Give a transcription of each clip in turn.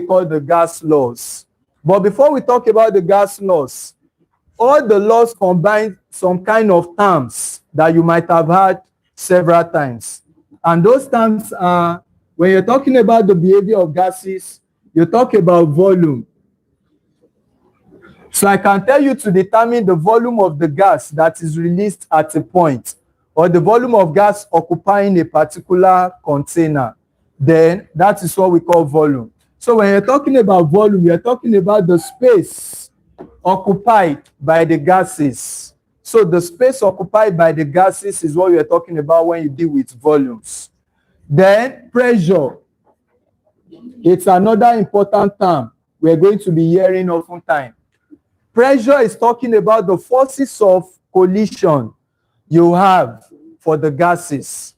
call the gas laws. But before we talk about the gas laws, all the laws combine some kind of terms that you might have heard several times. And those terms are, when you're talking about the behavior of gases, you talk about volume. So I can tell you to determine the volume of the gas that is released at a point, or the volume of gas occupying a particular container, then that is what we call volume. So when you're talking about volume, you're talking about the space occupied by the gases. So the space occupied by the gases is what you're talking about when you deal with volumes. Then pressure. It's another important term we're going to be hearing oftentimes. Pressure is talking about the forces of collision you have for the gases.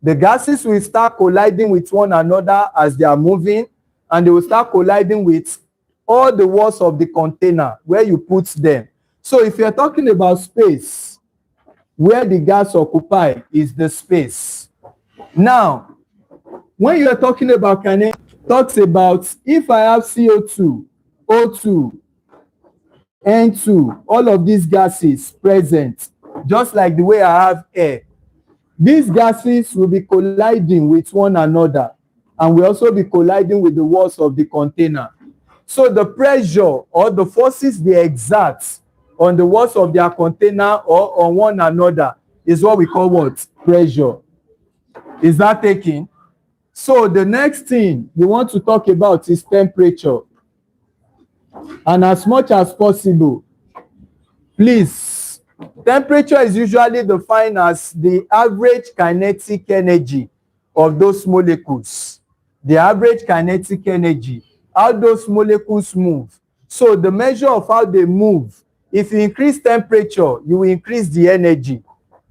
The gases will start colliding with one another as they are moving, and they will start colliding with all the walls of the container where you put them. So if you're talking about space, where the gas occupy is the space. Now, when you're talking about kinetic, talks about if I have CO2, O2, N2, all of these gases present, just like the way I have air, these gases will be colliding with one another, and will also be colliding with the walls of the container. So the pressure or the forces they exert on the walls of their container or on one another is what we call what? Pressure. Is that taken? So the next thing we want to talk about is temperature. And as much as possible, please, temperature is usually defined as the average kinetic energy of those molecules. The average kinetic energy, how those molecules move. So the measure of how they move, if you increase temperature, you will increase the energy.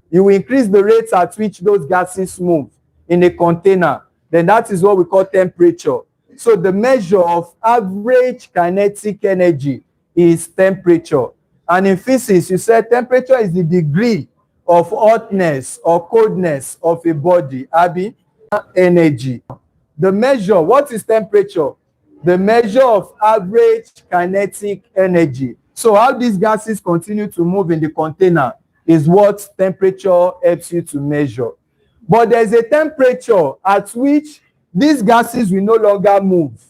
You will increase the rates at which those gases move in a container. Then that is what we call temperature. So the measure of average kinetic energy is temperature. And in physics, you said temperature is the degree of hotness or coldness of a body. Abi, energy. The measure, what is temperature? The measure of average kinetic energy. So how these gases continue to move in the container is what temperature helps you to measure. But there's a temperature at which these gases will no longer move.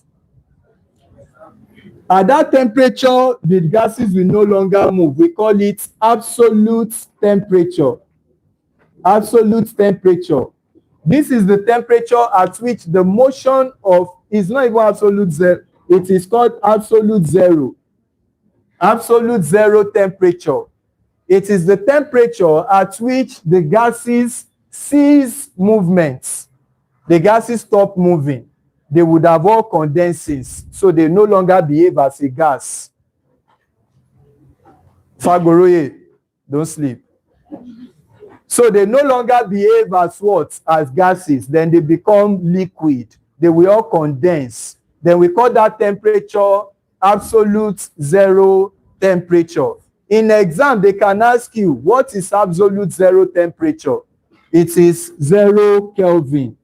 At that temperature, the gases will no longer move. We call it absolute temperature. Absolute temperature. This is the temperature at which the motion of, is not even absolute zero, it is called absolute zero. Absolute zero temperature. It is the temperature at which the gases cease movements. The gases stop moving. They would have all condenses, so they no longer behave as a gas. Fagoroye, don't sleep. So they no longer behave as what? As gases. Then they become liquid. They will all condense. Then we call that temperature absolute zero temperature. In exam, they can ask you, what is absolute zero temperature? It is 0 Kelvin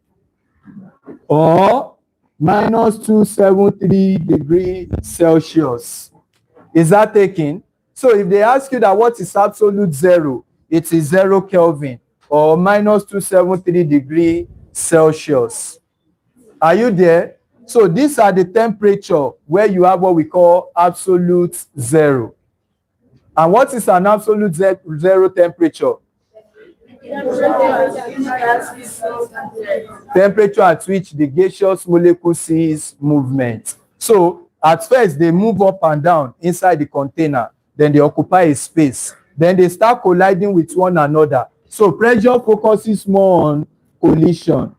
or minus 273 degrees Celsius. Is that taken? So if they ask you that what is absolute zero, it is 0 Kelvin or minus 273 degrees Celsius. Are you there? So these are the temperature where you have what we call absolute zero. And what is an absolute zero temperature? Temperature at which the gaseous molecule cease movement. So at first they move up and down inside the container, then they occupy a space, then they start colliding with one another. So pressure focuses more on collision.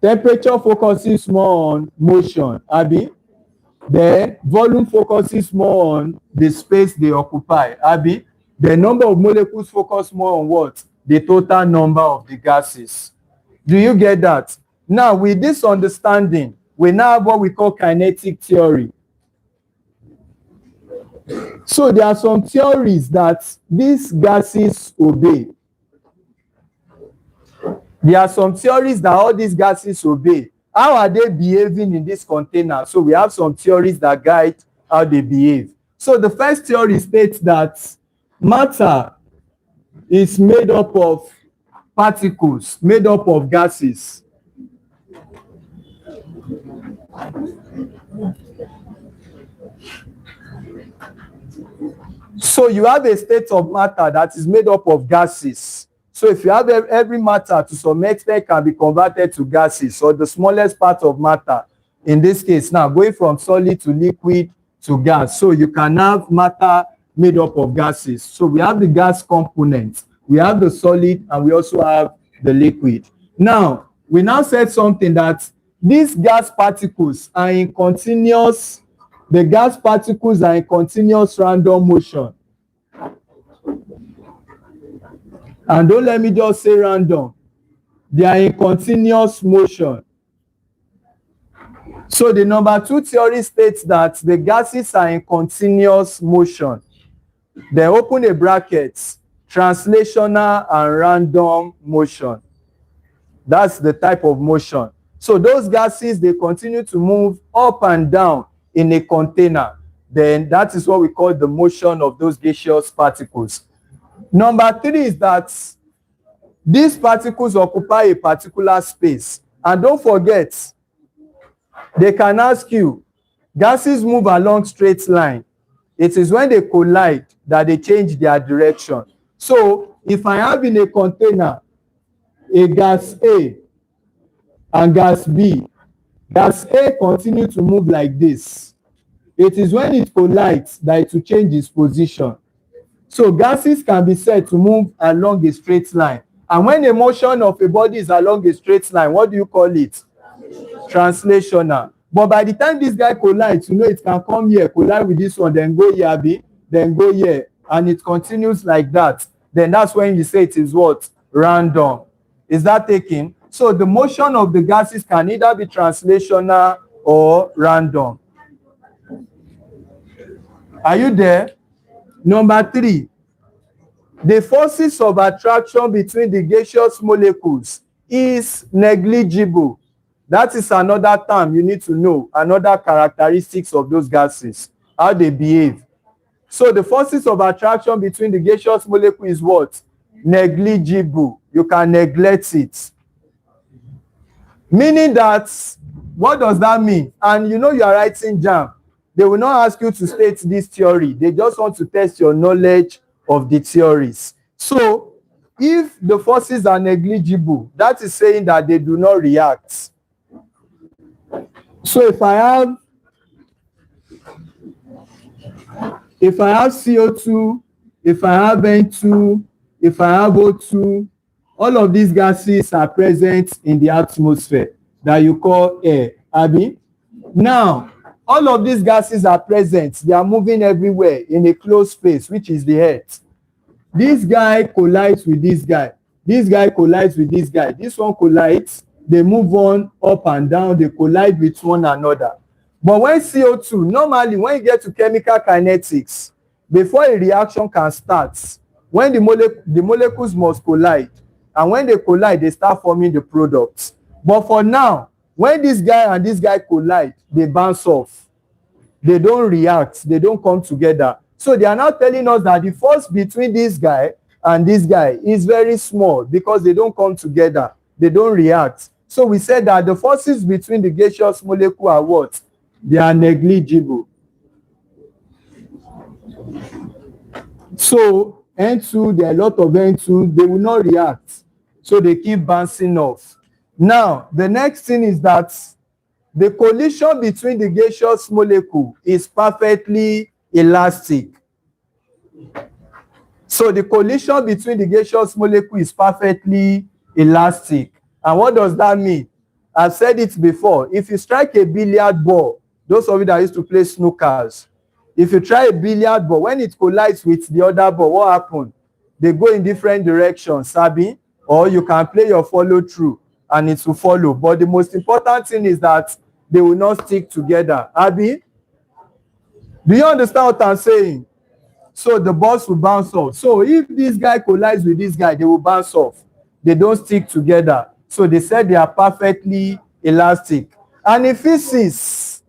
Temperature focuses more on motion. Abi? Then volume focuses more on the space they occupy. Abi? The number of molecules focus more on what? The total number of the gases. Do you get that? Now, with this understanding, we now have what we call kinetic theory. So there are some theories that these gases obey. There are some theories that all these gases obey, How are they behaving in this container? So we have some theories that guide how they behave. So the first theory states that matter is made up of particles, made up of gases. So you have a state of matter that is made up of gases. So if you have every matter to some extent can be converted to gases, or the smallest part of matter, in this case now going from solid to liquid to gas. So you can have matter made up of gases. So we have the gas component, we have the solid, and we also have the liquid. Now, we now said something that these gas particles are in continuous, the gas particles are in continuous random motion. And don't let me just say random. They are in continuous motion. So the number 2 theory states that the gases are in continuous motion. Then open a bracket, translational and random motion. That's the type of motion. So those gases, they continue to move up and down in a container. Then that is what we call the motion of those gaseous particles. Number 3 is that these particles occupy a particular space. And don't forget, they can ask you, gases move along straight line. It is when they collide that they change their direction. So if I have in a container a gas A and gas B, gas A continues to move like this. It is when it collides that it will change its position. So gases can be said to move along a straight line. And when the motion of a body is along a straight line, what do you call it? Translational. But by the time this guy collides, you know, it can come here, collide with this one, then go here, then go here, and it continues like that. Then that's when you say it is what? Random. Is that taken? So the motion of the gases can either be translational or random. Are you there? Number 3, the forces of attraction between the gaseous molecules is negligible. That is another term you need to know, another characteristics of those gases, how they behave. So the forces of attraction between the gaseous molecule is what? Negligible. You can neglect it. Meaning that, what does that mean? And you know you are writing JAMB. They will not ask you to state this theory. They just want to test your knowledge of the theories. So if the forces are negligible, that is saying that they do not react. So if I have CO2, if I have N2, if I have O2, all of these gases are present in the atmosphere that you call air. Abi? Now, all of these gases are present. They are moving everywhere in a closed space, which is the earth. This guy collides with this guy. This guy collides with this guy. This one collides. They move on up and down. They collide with one another. But when CO2, normally when you get to chemical kinetics, before a reaction can start, when the molecules must collide, and when they collide, they start forming the products. But for now, when this guy and this guy collide, they bounce off. They don't react. They don't come together. So they are now telling us that the force between this guy and this guy is very small because they don't come together. They don't react. So we said that the forces between the gaseous molecule are what? They are negligible. So N2, there are a lot of N2, they will not react. So they keep bouncing off. Now, the next thing is that the collision between the gaseous molecule is perfectly elastic. So the collision between the gaseous molecule is perfectly elastic. And what does that mean? I've said it before. If you strike a billiard ball, those of you that used to play snookers, if you try a billiard ball, when it collides with the other ball, what happens? They go in different directions, Sabi, or you can play your follow through and it will follow. But the most important thing is that they will not stick together. Abi, do you understand what I'm saying? So the balls will bounce off. So if this guy collides with this guy, they will bounce off. They don't stick together. So they said they are perfectly elastic. And in physics,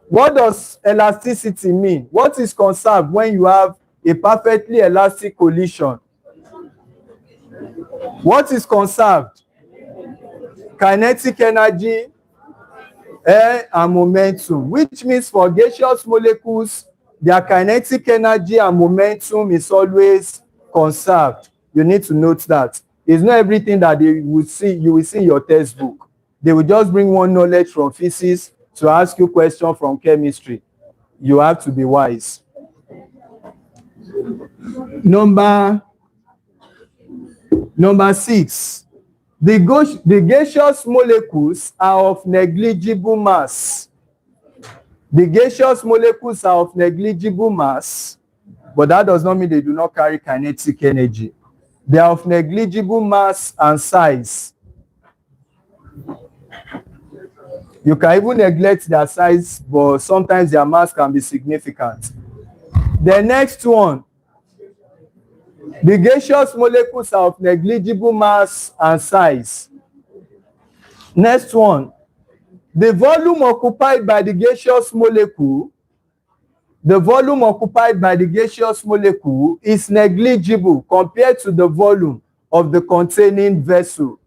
what does elasticity mean? What is conserved when you have a perfectly elastic collision? What is conserved? Kinetic energy, air, and momentum, which means for gaseous molecules, their kinetic energy and momentum is always conserved. You need to note that. It's not everything that you will see in your textbook. They will just bring one knowledge from physics to ask you questions from chemistry. You have to be wise. Number 6. The gaseous molecules are of negligible mass. The gaseous molecules are of negligible mass, but that does not mean they do not carry kinetic energy. They are of negligible mass and size. You can even neglect their size, but sometimes their mass can be significant. The next one, the gaseous molecules are of negligible mass and size. Next one, the volume occupied by the gaseous molecule, is negligible compared to the volume of the containing vessel.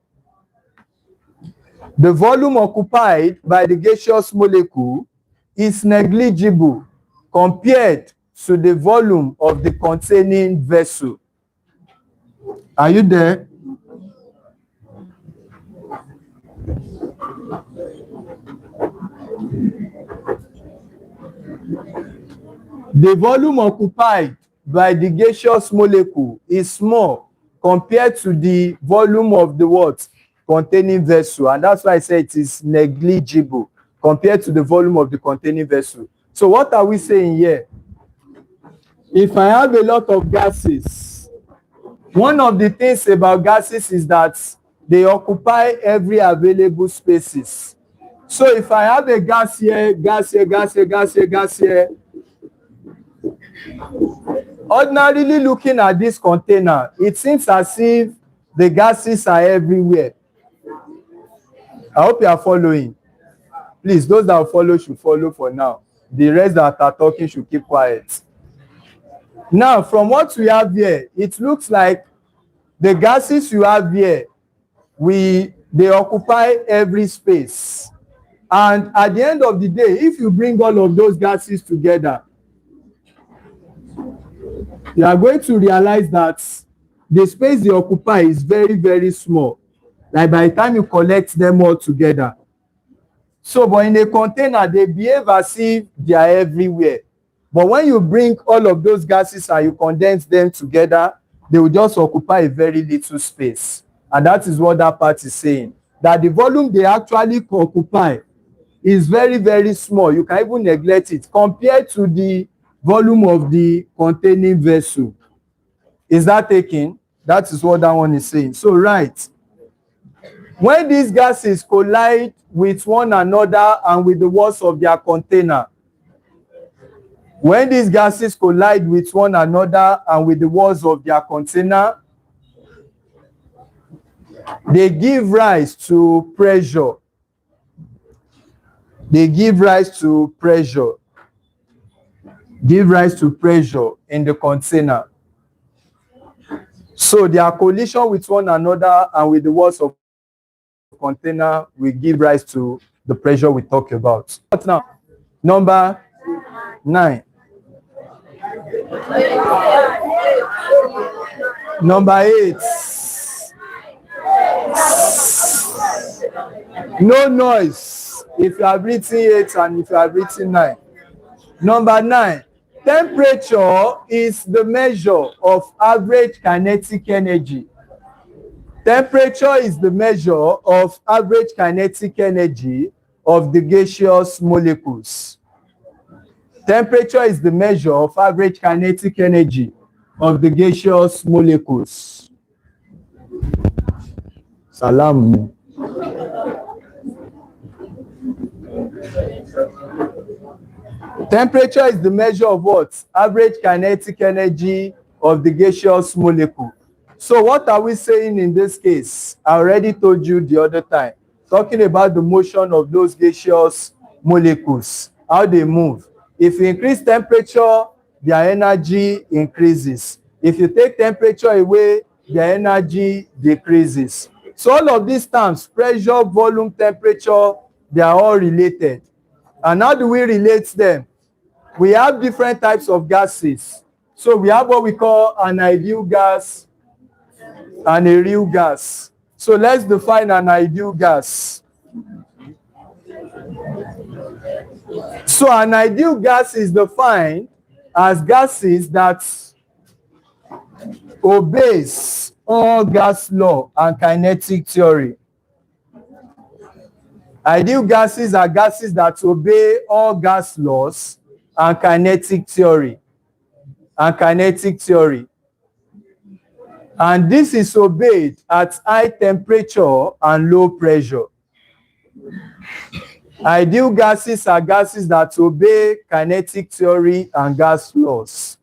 The volume occupied by the gaseous molecule is negligible compared to the volume of the containing vessel. Are you there? The volume occupied by the gaseous molecule is small compared to the volume of the what? Containing vessel. And that's why I say it is negligible compared to the volume of the containing vessel. So what are we saying here? If I have a lot of gases, one of the things about gases is that they occupy every available spaces. So if I have a gas here, gas here, gas here, gas here, gas here, ordinarily looking at this container, it seems as if the gases are everywhere. I hope you are following. Please, those that follow should follow for now. The rest that are talking should keep quiet. Now, from what we have here, it looks like the gases you have here, they occupy every space. And at the end of the day, if you bring all of those gases together, you are going to realize that the space they occupy is very, very small. Like by the time you collect them all together. So, but in a container, they behave as if they are everywhere. But when you bring all of those gases and you condense them together, they will just occupy a very little space. And that is what that part is saying. That the volume they actually occupy is very, very small. You can even neglect it compared to the volume of the containing vessel. Is that taken? That is what that one is saying. So, right. When these gases collide with one another and with the walls of their container, when these gases collide with one another and with the walls of their container, they give rise to pressure. They give rise to pressure. Give rise to pressure in the container. So their collision with one another and with the walls of the container will give rise to the pressure we talk about. But now, number 9. Number 8. No noise if you have written 8 and if you have written 9. Number 9. Temperature is the measure of average kinetic energy. Temperature is the measure of average kinetic energy of the gaseous molecules. Temperature is the measure of average kinetic energy of the gaseous molecules. Salam. Temperature is the measure of what? Average kinetic energy of the gaseous molecule. So what are we saying in this case? I already told you the other time. talking about the motion of those gaseous molecules, how they move. If you increase temperature, their energy increases. If you take temperature away, their energy decreases. So all of these terms, pressure, volume, temperature, they are all related. And how do we relate them? We have different types of gases. So we have what we call an ideal gas and a real gas. So let's define an ideal gas. So an ideal gas is defined as gases that obeys all gas law and kinetic theory. Ideal gases are gases that obey all gas laws and kinetic theory. And this is obeyed at high temperature and low pressure. Ideal gases are gases that obey kinetic theory and gas laws.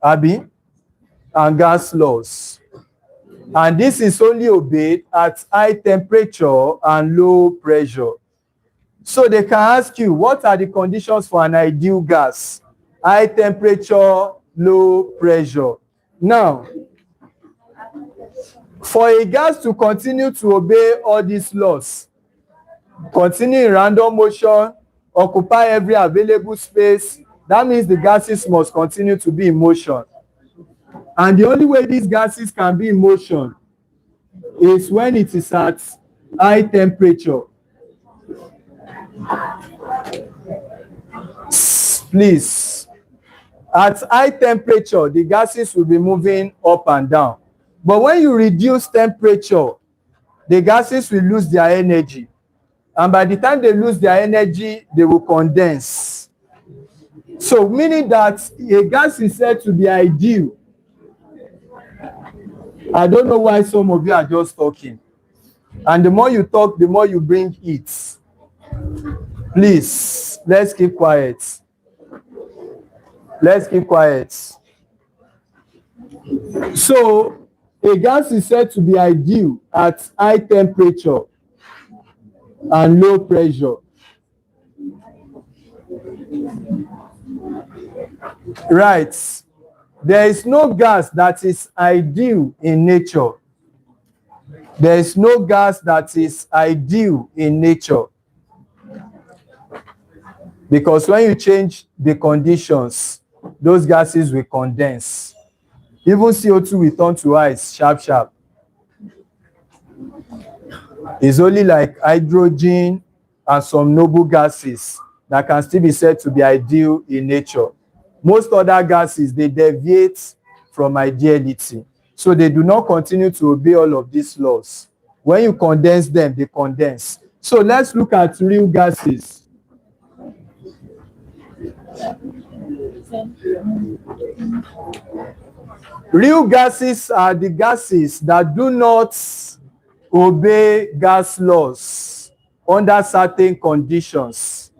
And this is only obeyed at high temperature and low pressure. So they can ask you, what are the conditions for an ideal gas? High temperature, low pressure. Now, for a gas to continue to obey all these laws, continue in random motion, occupy every available space, that means the gases must continue to be in motion. And the only way these gases can be in motion is when it is at high temperature. Please, at high temperature, the gases will be moving up and down. But when you reduce temperature, the gases will lose their energy. And by the time they lose their energy, they will condense. So meaning that a gas is said to be ideal. I don't know why some of you are just talking. And the more you talk, the more you bring it. Please, let's keep quiet. So, a gas is said to be ideal at high temperature and low pressure. Right. There is no gas that is ideal in nature. There is no gas that is ideal in nature. Because when you change the conditions, those gases will condense. Even CO2 will turn to ice, sharp. It's only like hydrogen and some noble gases that can still be said to be ideal in nature. Most other gases, they deviate from ideality. So they do not continue to obey all of these laws. When you condense them, they condense. So let's look at real gases. Real gases are the gases that do not obey gas laws under certain conditions.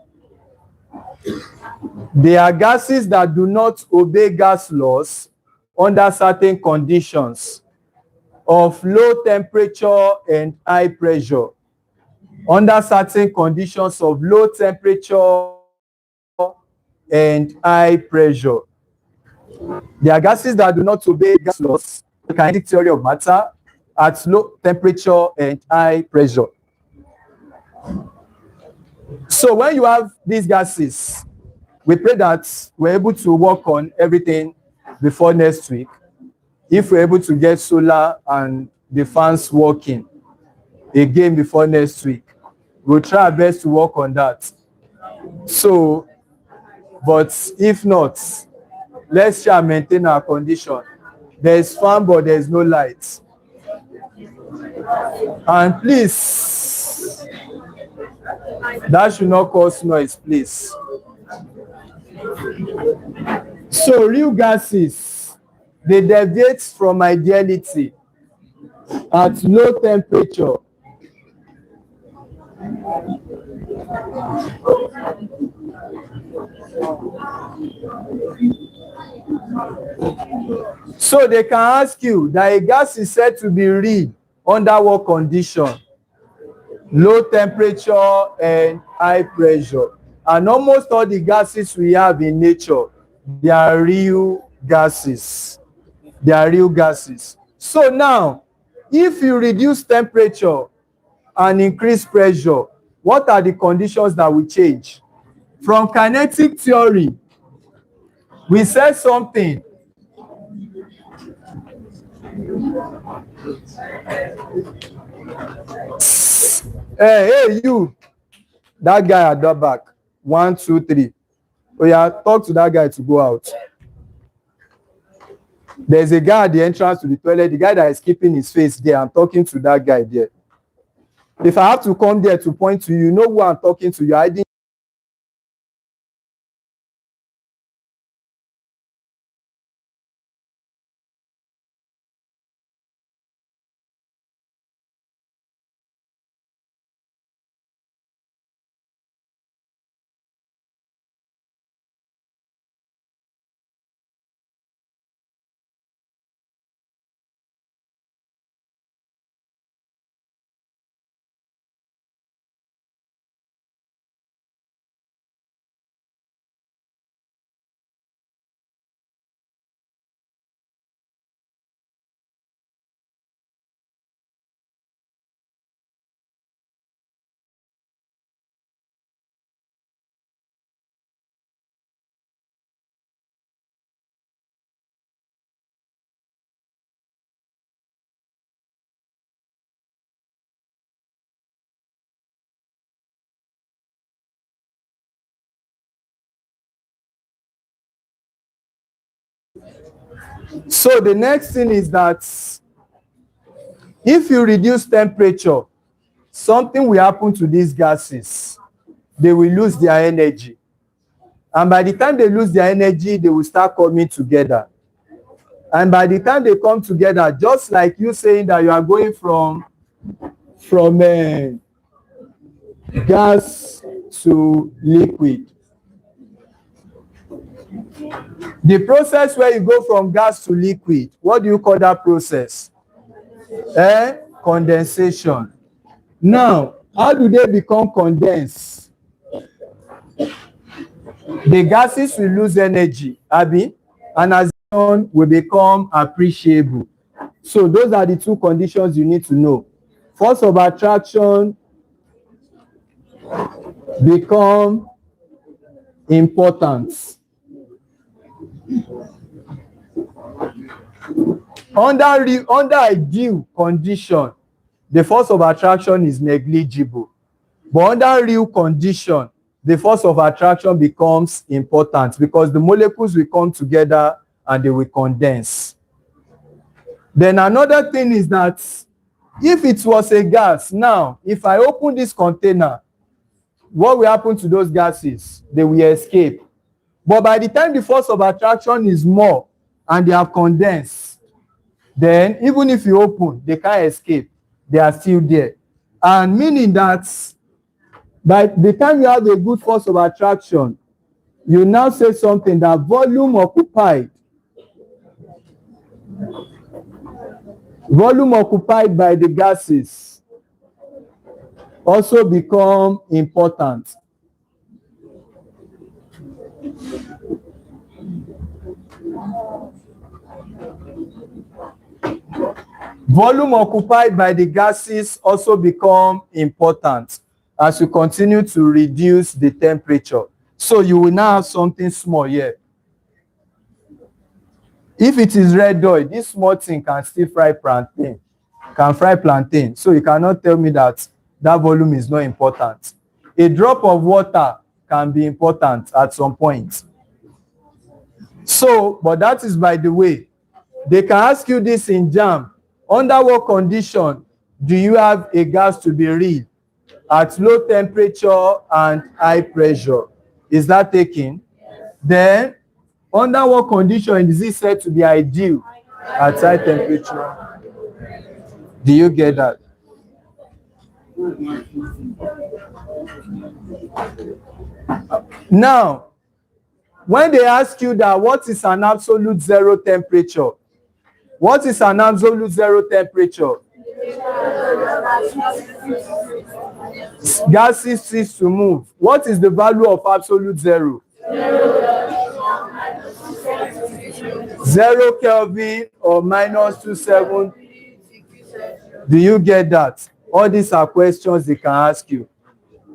They are gases that do not obey gas laws under certain conditions of low temperature and high pressure. Under certain conditions of low temperature and high pressure. There are gases that do not obey gas laws, the kinetic theory of matter, at low temperature and high pressure. So when you have these gases, we pray that we're able to work on everything before next week. If we're able to get solar and the fans working again before next week, we'll try our best to work on that. So, but if not, let's try and maintain our condition. There's fan, but there's no light. And please, that should not cause noise, please. So real gases, they deviate from ideality at low temperature. So they can ask you that a gas is said to be real under what condition? low temperature and high pressure. And almost all the gases we have in nature, they are real gases. They are real gases. So now, if you reduce temperature and increase pressure, what are the conditions that will change? From kinetic theory, we said something. Hey, you, that guy at the back. 1, 2, 3. Oh yeah, talk to that guy to go out. There's a guy at the entrance to the toilet, the guy that is keeping his face there. I'm talking to that guy there. If I have to come there to point to you, you know who I'm talking to. You're hiding. So the next thing is that if you reduce temperature, something will happen to these gases. They will lose their energy. And by the time they lose their energy, they will start coming together. And by the time they come together, just like you saying that you are going from gas to liquid. The process where you go from gas to liquid, what do you call that process? Condensation. Now, how do they become condensed? The gases will lose energy, Abi, and as will become appreciable. So those are the two conditions you need to know. Force of attraction become important. Under ideal condition, the force of attraction is negligible. But under real condition, the force of attraction becomes important because the molecules will come together and they will condense. Then another thing is that if it was a gas, now, if I open this container, what will happen to those gases? They will escape. But by the time the force of attraction is more and they have condensed, then even if you open, they can't escape. They are still there. And meaning that by the time you have a good force of attraction, you now say something that volume occupied by the gases also become important. Volume occupied by the gases also become important as you continue to reduce the temperature. So you will now have something small here. If it is red oil, this small thing can still fry plantain. So you cannot tell me that volume is not important. A drop of water can be important at some point. So, but that is by the way. They can ask you this in JAMB. Under what condition do you have a gas to be real? At low temperature and high pressure. Is that taken? Then, under what condition is it said to be ideal? At high temperature. Do you get that? Now, when they ask you that what is an absolute zero temperature? What is an absolute zero temperature? Gases cease to move. What is the value of absolute zero? 0 Kelvin or minus 27. Do you get that? All these are questions they can ask you.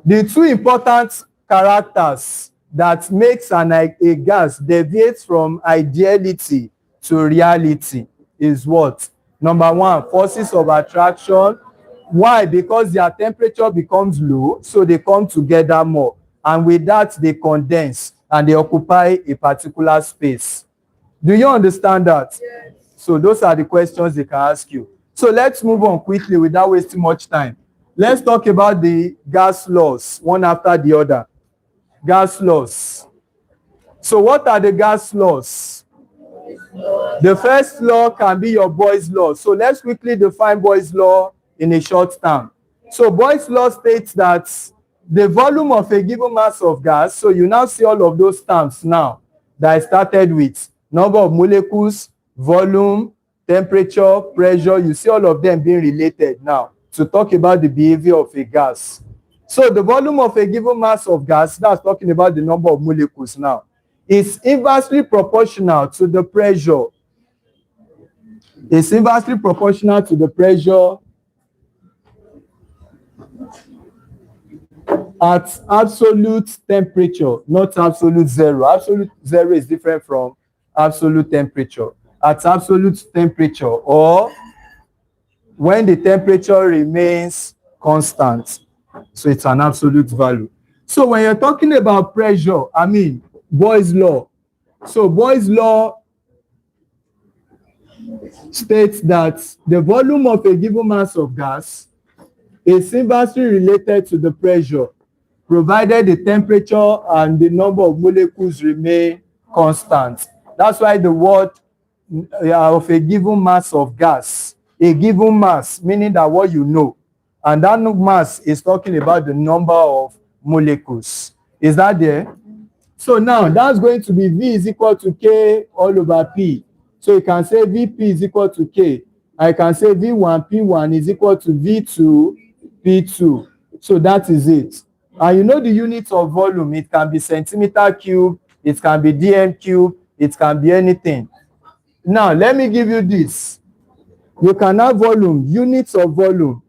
The two important characters that makes a gas deviates from ideality to reality is what? Number one, forces of attraction. Why? Because their temperature becomes low, so they come together more. And with that, they condense and they occupy a particular space. Do you understand that? Yes. So those are the questions they can ask you. So let's move on quickly without wasting much time. Let's talk about the gas laws, one after the other. Gas laws. So what are the gas laws? The first law can be your Boyle's law. So let's quickly define Boyle's law in a short term. So Boyle's law states that the volume of a given mass of gas, so you now see all of those terms now that I started with. Number of molecules, volume, temperature, pressure, you see all of them being related now to talk about the behavior of a gas. So the volume of a given mass of gas, that's talking about the number of molecules now, is inversely proportional to the pressure. It's inversely proportional to the pressure at absolute temperature, not absolute zero. Absolute zero is different from absolute temperature. At absolute temperature, or when the temperature remains constant. So it's an absolute value. So when you're talking about pressure, I mean Boyle's law. So Boyle's law states that the volume of a given mass of gas is inversely related to the pressure, provided the temperature and the number of molecules remain constant. That's why the word of a given mass of gas, a given mass, meaning that what you know, and that mass is talking about the number of molecules. Is that there? So now that's going to be V is equal to K all over P. So you can say Vp is equal to K. I can say V1 P1 is equal to V2 P2. So that is it. And you know the units of volume, it can be centimeter cube, it can be dm cube, it can be anything. Now let me give you this. You can have volume, units of volume.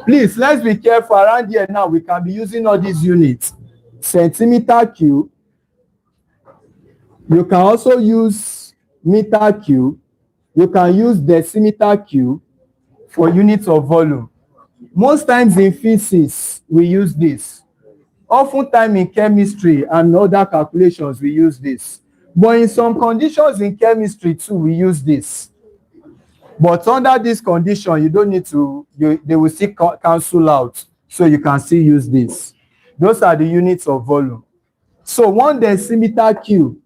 Please, let's be careful around here now. We can be using all these units. Centimeter cube. You can also use meter cube. You can use decimeter cube for units of volume. Most times in physics, we use this. Oftentimes in chemistry and other calculations, we use this. But in some conditions in chemistry too, we use this. But under this condition, you don't need to, they will still cancel out. So you can still use this. Those are the units of volume. So 1 decimeter cube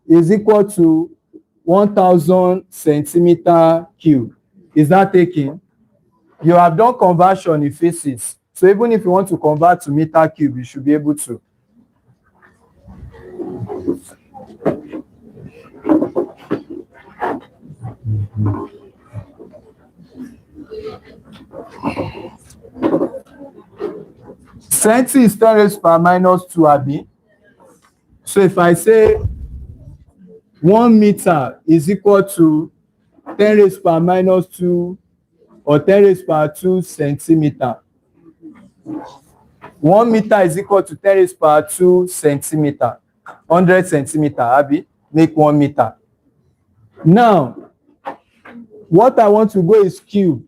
is equal to 1,000 centimeter cube. Is that taken? You have done conversion in physics. So even if you want to convert to meter cube, you should be able to. Centi is 10 raised per minus 2 AB. So if I say 1 meter is equal to 10 raised per minus 2 or 10 raised per 2 centimeter. 1 meter is equal to 10 raised per 2 centimeter. 100 centimeter, Abi, make 1 meter. Now, what I want to go is cube.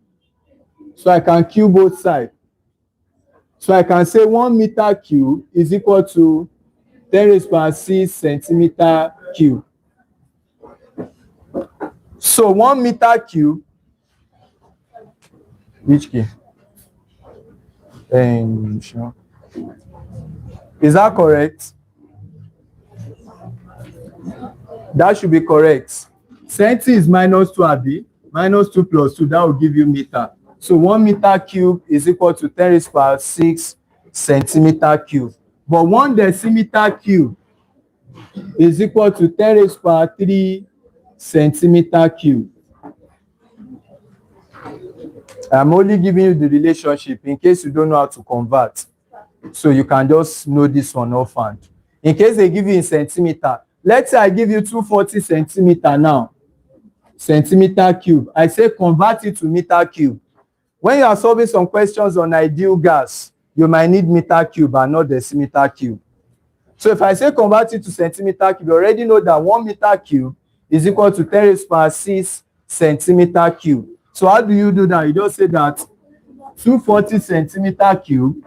So I can cube both sides. So I can say 1 meter cube is equal to 10 raised per 6 centimeter cube. So 1 meter cube, which cube? Sure. Is that correct? That should be correct. Centi is minus 2 AB, minus 2 plus 2, that will give you meter. So 1 meter cube is equal to 10 raised per 6 centimeter cube. But 1 decimeter cube is equal to 10 raised per 3 centimeter cube. I'm only giving you the relationship in case you don't know how to convert. So you can just know this one offhand. In case they give you in centimeter, let's say I give you 240 centimeter now, centimeter cube. I say convert it to meter cube. When you are solving some questions on ideal gas, you might need meter cube and not decimeter cube. So if I say convert it to centimeter cube, you already know that 1 meter cube is equal to 10 raised power 6 centimeter cube. So how do you do that? You just say that 240 centimeter cube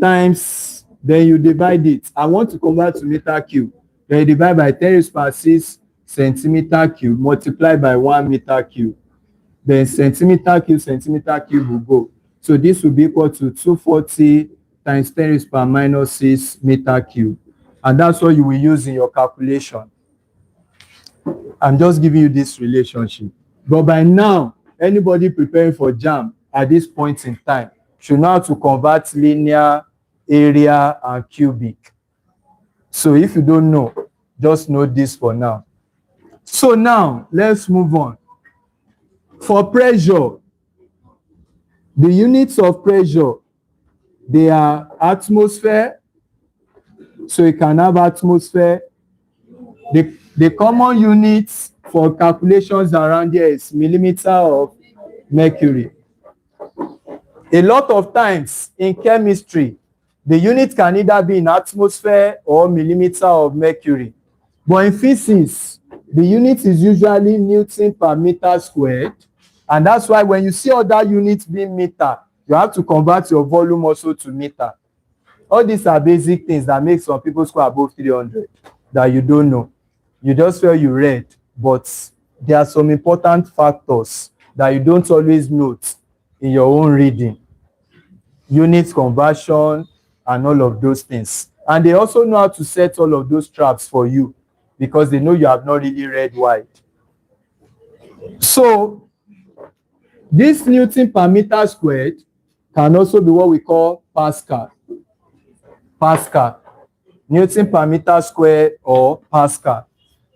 times, then you divide it. I want to convert to meter cube. Then you divide by 10 raised power 6 centimeter cube multiplied by 1 meter cube. Then centimeter cube will go. So this will be equal to 240 times 10 raised power minus 6 meter cube. And that's what you will use in your calculation. I'm just giving you this relationship. But by now, anybody preparing for JAMB at this point in time should know how to convert linear, area, and cubic. So if you don't know, just know this for now. So now, let's move on. For pressure, the units of pressure, they are atmosphere. So you can have atmosphere. The common units for calculations around here is millimeter of mercury. A lot of times in chemistry, the unit can either be in atmosphere or millimeter of mercury. But in physics, the unit is usually Newton per meter squared. And that's why when you see other units being meter, you have to convert your volume also to meter. All these are basic things that make some people score above 300 that you don't know. You just feel you read, but there are some important factors that you don't always note in your own reading. Unit conversion and all of those things. And they also know how to set all of those traps for you because they know you have not really read wide. So this Newton per meter squared can also be what we call Pascal. Pascal. Newton per meter squared or Pascal.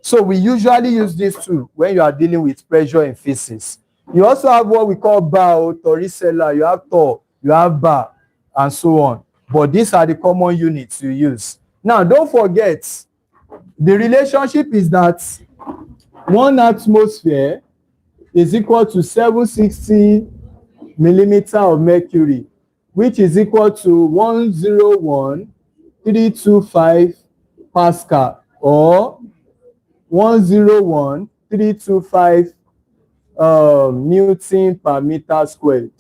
So we usually use this too when you are dealing with pressure in physics. You also have what we call bar or toricella, you have tor, you have bar, and so on. But these are the common units you use. Now, don't forget, the relationship is that 1 atmosphere is equal to 760 millimeter of mercury, which is equal to 101,325 Pascal, or 101,325 Newton per meter squared.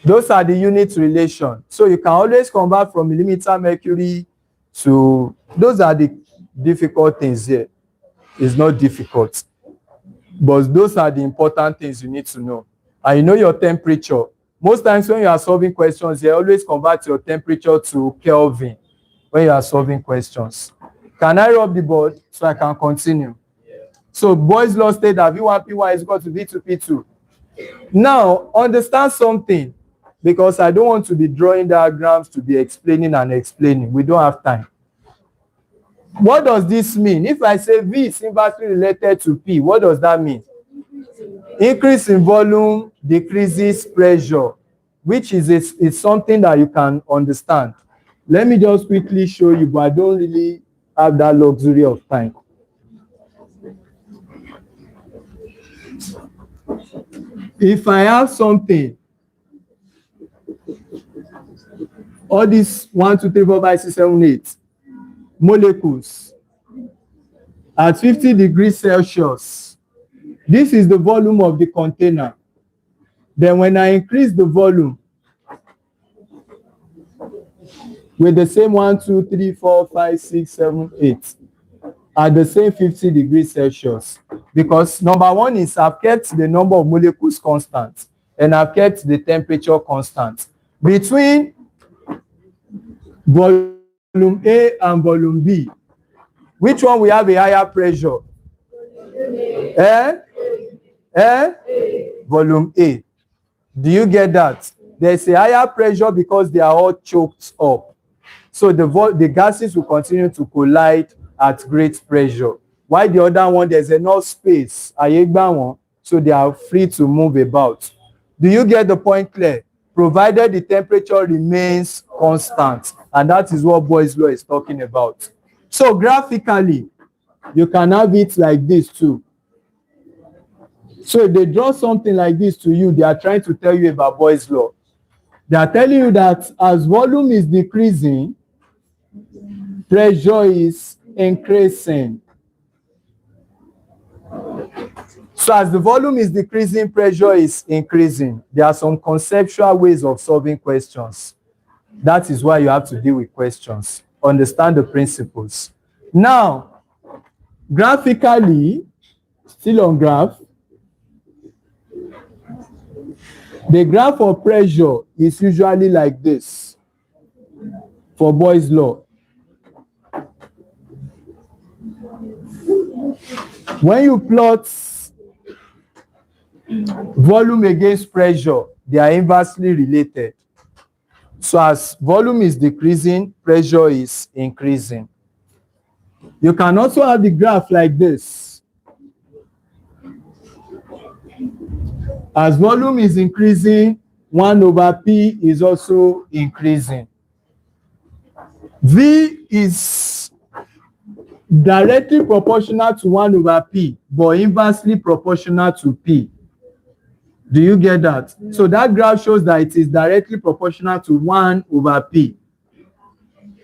Those are the unit relation. So you can always convert from millimeter mercury to, those are the difficult things here. It's not difficult. But those are the important things you need to know. And you know your temperature. Most times when you are solving questions, you always convert your temperature to Kelvin when you are solving questions. Can I rub the board so I can continue? Yeah. So Boyle's law states that V1 P1 is equal to V2 P2. Now, understand something, because I don't want to be drawing diagrams to be explaining and explaining. We don't have time. What does this mean? If I say V is inversely related to P, what does that mean? Increase in volume decreases pressure, which is something that you can understand. Let me just quickly show you, but I don't really have that luxury of time. If I have something, all these 1, 2, 3, 4, 5, 6, 7, 8 molecules at 50 degrees Celsius, this is the volume of the container. Then when I increase the volume with the same 1, 2, 3, 4, 5, 6, 7, 8 at the same 50 degrees Celsius, because number one is I've kept the number of molecules constant and I've kept the temperature constant. Between volume A and volume B, which one will have a higher pressure? Volume A. Do you get that? There's a higher pressure because they are all choked up. So the gases will continue to collide at great pressure. While the other one, there's enough space, so they are free to move about. Do you get the point clear? Provided the temperature remains constant. And that is what Boyle's law is talking about. So graphically, you can have it like this too. So if they draw something like this to you, they are trying to tell you about Boyle's law. They are telling you that as volume is decreasing, pressure is increasing. So as the volume is decreasing, pressure is increasing. There are some conceptual ways of solving questions. That is why you have to deal with questions. Understand the principles. Now, graphically, still on graph, the graph of pressure is usually like this for Boyle's law. When you plot volume against pressure, they are inversely related. So as volume is decreasing, pressure is increasing. You can also have the graph like this. As volume is increasing, 1 over P is also increasing. V is directly proportional to 1 over P, but inversely proportional to P. Do you get that? So that graph shows that it is directly proportional to 1 over P,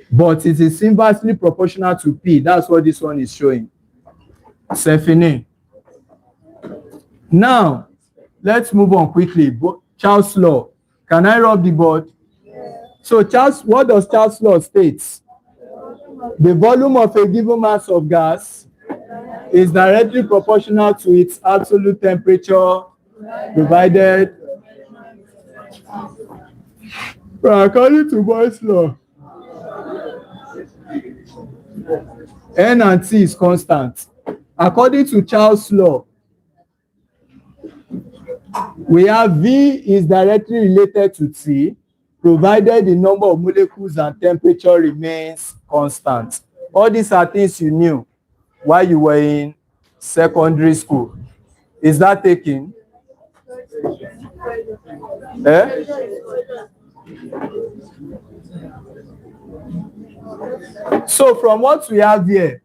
but it is inversely proportional to P. That's what this one is showing. Stephanie. Now, let's move on quickly. Charles' law. Can I rub the board? So what does Charles' law state? The volume of a given mass of gas is directly proportional to its absolute temperature provided. According to Boyle's law, N and T is constant. According to Charles' law, we have V is directly related to T, provided the number of molecules and temperature remains constant. All these are things you knew while you were in secondary school. Is that taken? Eh? So from what we have here,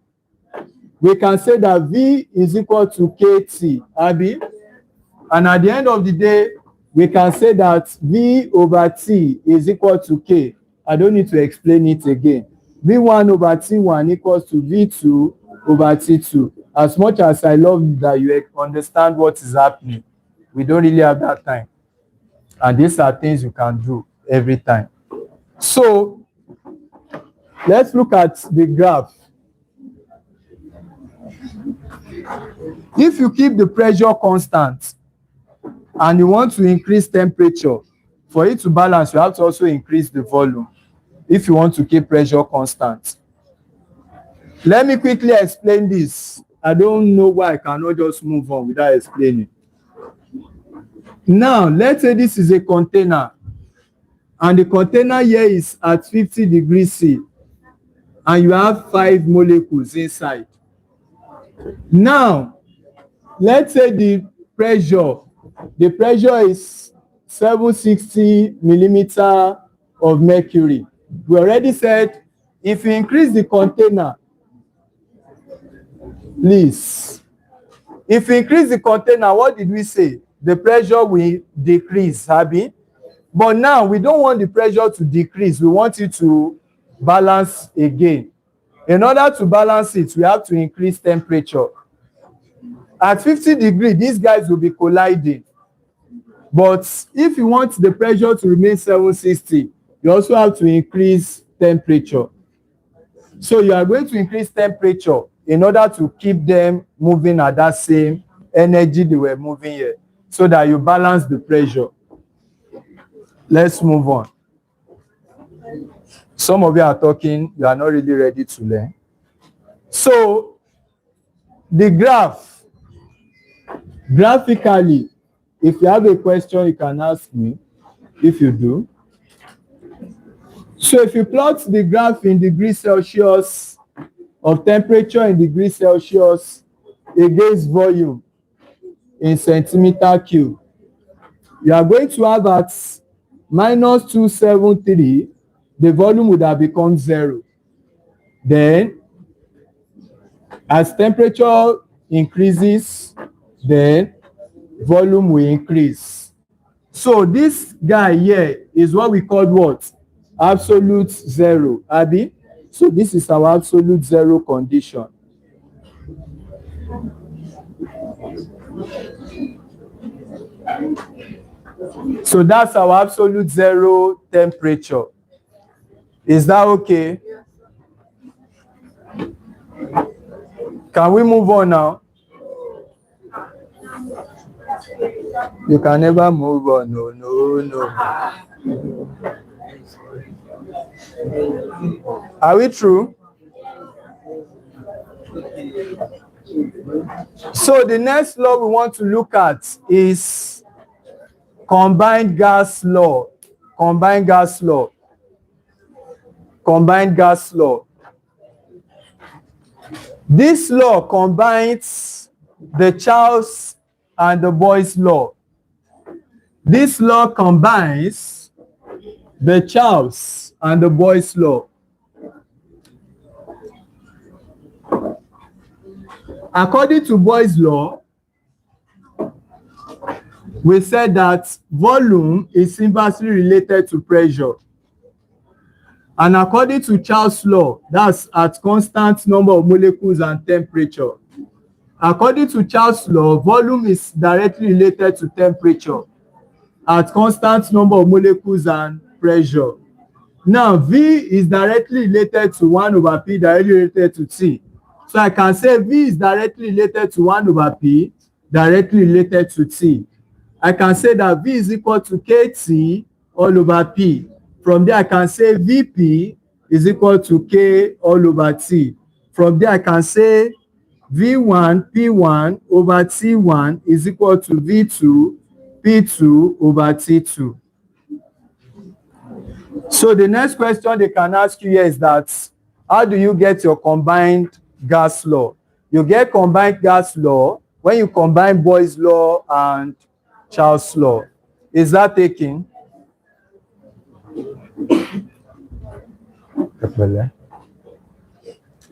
we can say that V is equal to KT, Abi. And at the end of the day, we can say that V over T is equal to K. I don't need to explain it again. V1 over T1 equals to V2 over T2. As much as I love that you understand what is happening, we don't really have that time. And these are things you can do every time. So, let's look at the graph. If you keep the pressure constant and you want to increase temperature, for it to balance, you have to also increase the volume if you want to keep pressure constant. Let me quickly explain this. I don't know why I cannot just move on without explaining. Now, let's say this is a container, and the container here is at 50 degrees C, and you have 5 molecules inside. Now, let's say the pressure is 760 millimeter of mercury. We already said if you increase the container, please. If you increase the container, what did we say? The pressure will decrease, Abi. But now we don't want the pressure to decrease. We want it to balance again. In order to balance it, we have to increase temperature. At 50 degrees, these guys will be colliding. But if you want the pressure to remain 760, you also have to increase temperature. So you are going to increase temperature in order to keep them moving at that same energy they were moving here, so that you balance the pressure. Let's move on. Some of you are talking, you are not really ready to learn. So, the graph, graphically, if you have a question, you can ask me, if you do. So, if you plot the graph in degrees Celsius of temperature in degrees Celsius against volume in centimeter cube, You are going to have at minus 273, the volume would have become 0. Then, as temperature increases, then volume will increase. So this guy here is what we call what? Absolute zero, Abi. So this is our absolute zero condition. So that's our absolute zero temperature. Is that okay? Can we move on now? You can never move on. No, no, no. Are we through? So the next law we want to look at is combined gas law. Combined gas law. Combined gas law. This law combines the Charles and the Boyle's law. This law combines the Charles and the Boyle's law. According to Boyle's law, we said that volume is inversely related to pressure. And according to Charles' law, that's at constant number of molecules and temperature. According to Charles' law, volume is directly related to temperature at constant number of molecules and pressure. Now, V is directly related to 1 over P, directly related to T. So I can say V is directly related to 1 over P, directly related to T. I can say that V is equal to KT all over P. From there, I can say Vp is equal to K all over T. From there, I can say V1, P1 over T1 is equal to V2, P2 over T2. So the next question they can ask you here is that, how do you get your combined gas law? You get combined gas law when you combine Boyle's law and Charles' law. Is that taken?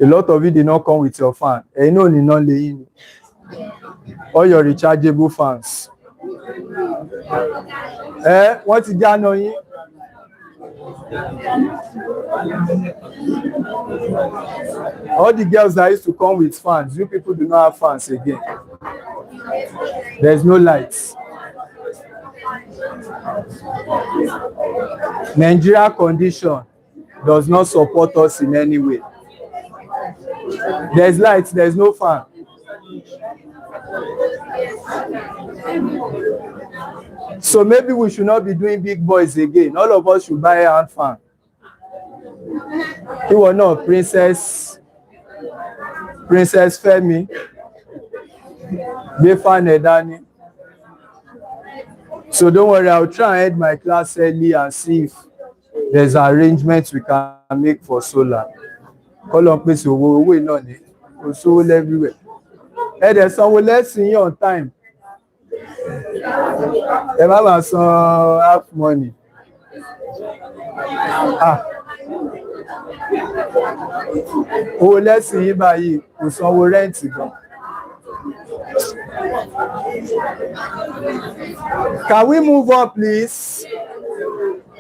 A lot of you did not come with your fan. All your rechargeable fans. What is that knowing? All the girls that used to come with fans, you people do not have fans again. There's no lights. Nigeria condition does not support us in any way. There's lights, there's no fan. So maybe we should not be doing big boys again. All of us should buy a hand fan. You will know Princess Femi. Be fan Edani. So don't worry, I'll try and end my class early and see if there's arrangements we can make for solar. Call on place we not need. So everywhere. Hey, there's someone let's see you on time. They have some half money. Oh, let's see you by you. Some rent to go. Can we move on, please?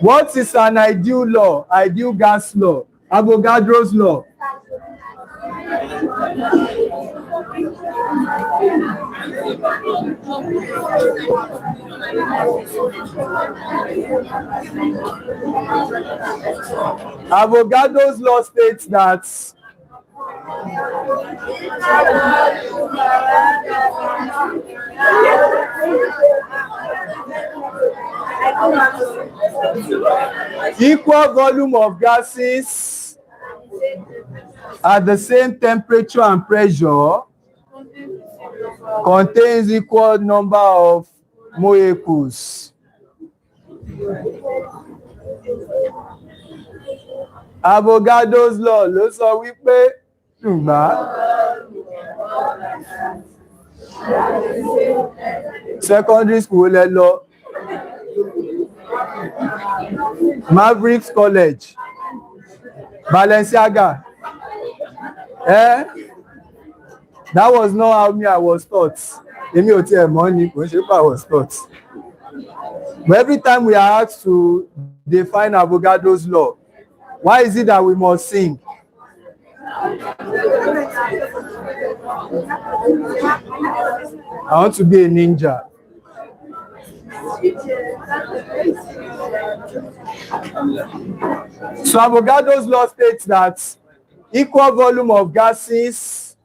What is an ideal law? Ideal gas law? Avogadro's law. Avogadro's law states that equal volume of gases at the same temperature and pressure contains equal number of molecules. Avogadro's law ló sọ wípé secondary school lẹ lọ Mavericks College. Balenciaga. Eh? That was not how me I was taught. Emi ò tiẹ̀ mọ̀ ni, kò ṣe pé I was taught. But every time we are asked to define Avogadro's law, why is it that we must sing? I want to be a ninja. So Avogadro's law states that equal volume of gases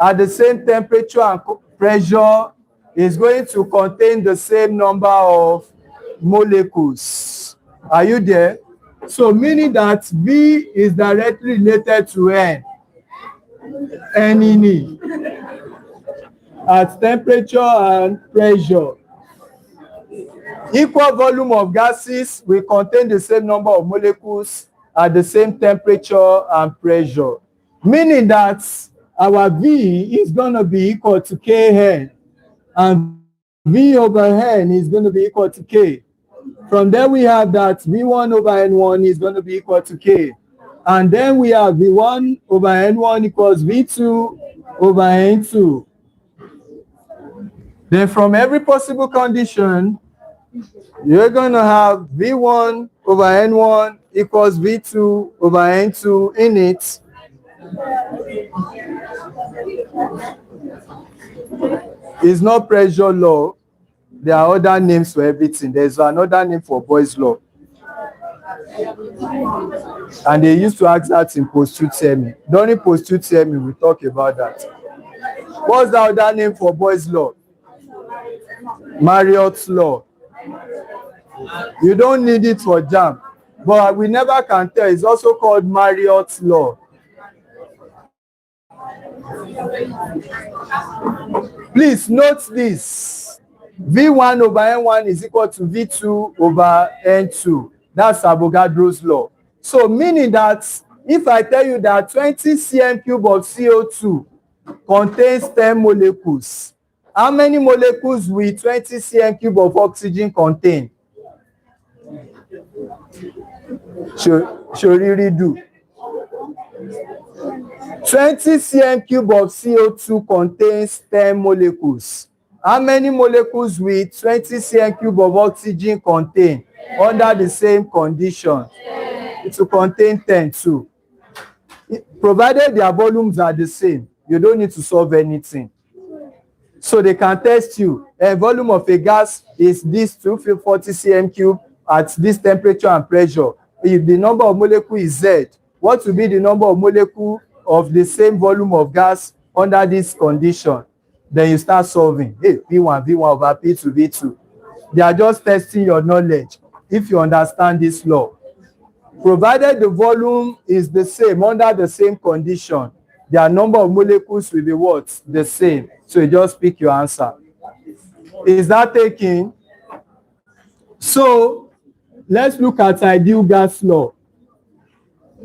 at the same temperature and pressure is going to contain the same number of molecules. Are you there? So meaning that V is directly related to N. NE at temperature and pressure. Equal volume of gases will contain the same number of molecules at the same temperature and pressure. Meaning that our V is going to be equal to Kn, and V over N is going to be equal to K. From there we have that V1 over N1 is going to be equal to K. And then we have V1 over N1 equals V2 over N2. Then from every possible condition, you're going to have V1 over N1 equals V2 over N2 in it. It's not pressure law. There are other names for everything. There's another name for Boyle's law. And they used to ask that in post-UTME. During post-UTME, we talk about that. What's the other name for Boyle's law? Marriott's law. You don't need it for JAMB, but we never can tell. It's also called Marriott's law. Please note this. V1 over N1 is equal to V2 over N2. That's Avogadro's law. So meaning that if I tell you that 20 cm cube of CO2 contains 10 molecules, how many molecules will 20 cm cube of oxygen contain? Should really do. 20 cm cube of CO2 contains 10 molecules. How many molecules will 20 cm cube of oxygen contain under the same condition? It will contain 10 too. Provided their volumes are the same, you don't need to solve anything. So they can test you. A volume of a gas is this 240 cm cube at this temperature and pressure. If the number of molecules is Z, what will be the number of molecules of the same volume of gas under this condition? Then you start solving. Hey, V1 over P2, V2. They are just testing your knowledge if you understand this law. Provided the volume is the same under the same condition, their number of molecules will be what? The same. So you just pick your answer. Is that taking? So let's look at ideal gas law.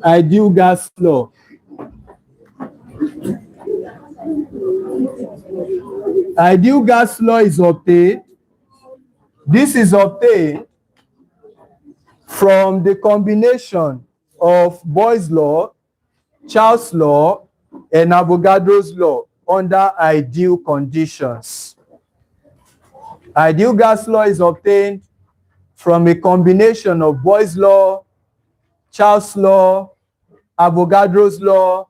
Ideal gas law. Ideal gas law is obtained. This is obtained from the combination of Boyle's law, Charles' law, and Avogadro's law under ideal conditions. Ideal gas law is obtained from a combination of Boyle's law, Charles' law, Avogadro's law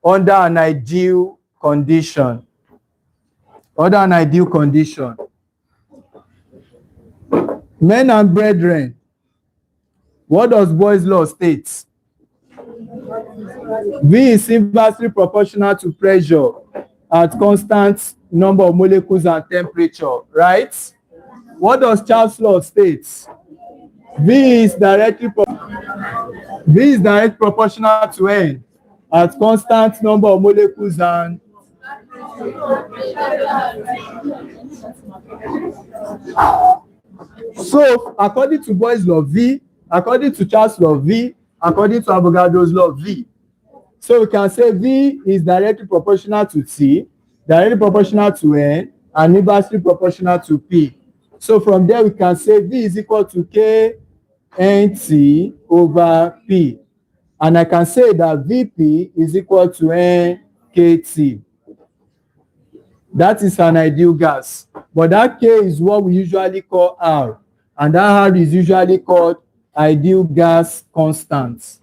under an ideal condition. Under an ideal condition. Men and brethren, what does Boyle's law state? V is inversely proportional to pressure at constant number of molecules and temperature, right? What does Charles' law state? V is directly proportional to N at constant number of molecules and so according to Boyle's law V, according to Charles' law V, according to Avogadro's law V. So we can say V is directly proportional to T, directly proportional to N, and inversely proportional to P. So from there we can say V is equal to KNT over P. And I can say that VP is equal to NKT. That is an ideal gas. But that K is what we usually call R. And that R is usually called ideal gas constant.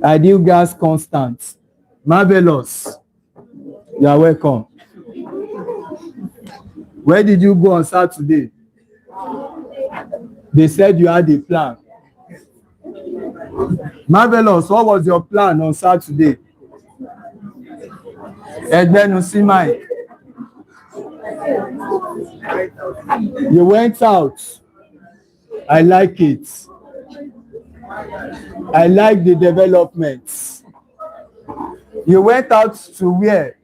Ideal gas constant. Marvelous. You are welcome. Where did you go on Saturday? They said you had a plan. Marvelous. What was your plan on Saturday? Egbenusi Mike. You went out. I like it. I like the developments. You went out to where?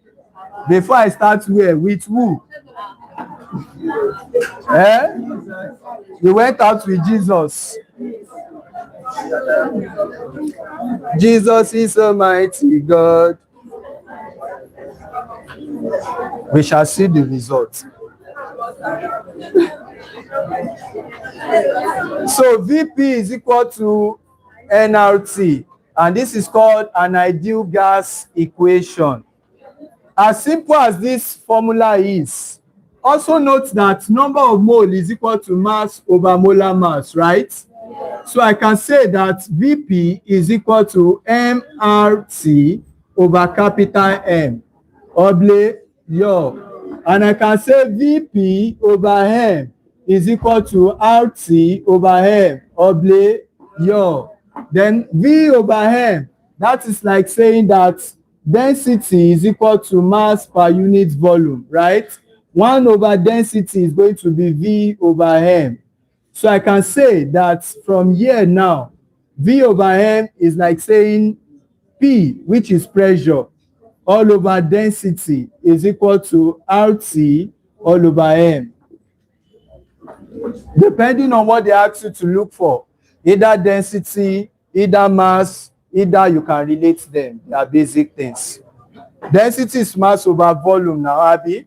Before I start where? With who? You went out with Jesus. Jesus is Almighty God. We shall see the result. So VP is equal to nRT, and this is called an ideal gas equation. As simple as this formula is, also note that number of mole is equal to mass over molar mass, right? So I can say that VP is equal to mRT over capital M, oblique yo. And I can say VP over M is equal to RT over M, oblique yo. Then V over M, that is like saying that density is equal to mass per unit volume, right? 1 over density is going to be V over M. So I can say that from here now, V over M is like saying P, which is pressure, all over density is equal to RT all over M. Depending on what they ask you to look for, either density, either mass, either you can relate them. They are basic things. Density is mass over volume now, Abby.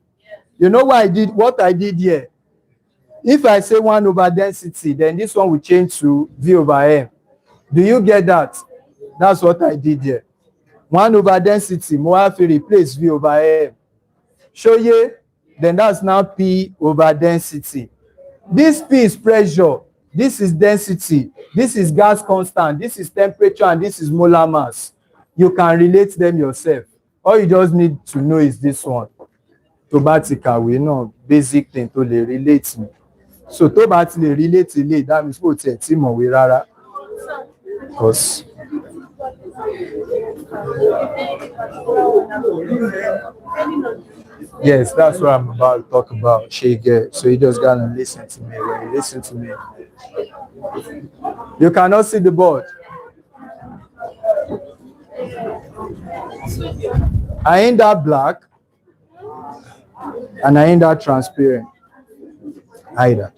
You know what I did here? If I say 1 over density, then this one will change to V over M. Do you get that? That's what I did here. 1 over density, mo have to replace V over M. Show you, then that's now P over density. This P is pressure, this is density, this is gas constant, this is temperature, and this is molar mass. You can relate them yourself. All you just need to know is this one. To bá ti kàwé náà, basic thing to lè relate me. So tó bá ti lè relate ilé, that means kò tiẹ̀ tí mọ̀wé rárá. Because yes, that's what I'm about to talk about. Shege. So you just gotta listen to me. When you listen to me, you cannot see the board. I ain't that black, and I ain't that transparent either.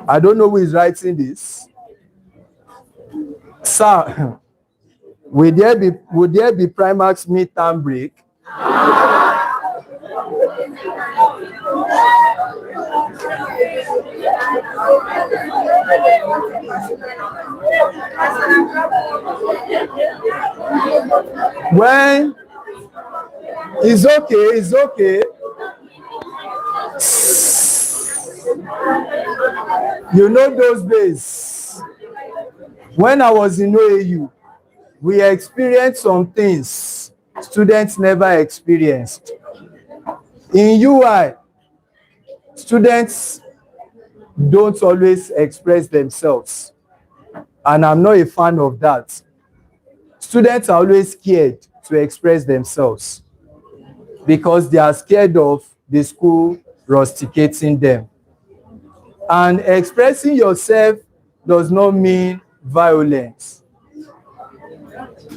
I don't know who is writing this. Sir, would there be Primax midterm break? When it's okay. You know those days when I was in OAU, we experienced some things students never experienced. In UI, students don't always express themselves, and I'm not a fan of that. Students are always scared to express themselves because they are scared of the school rusticating them. And expressing yourself does not mean violence.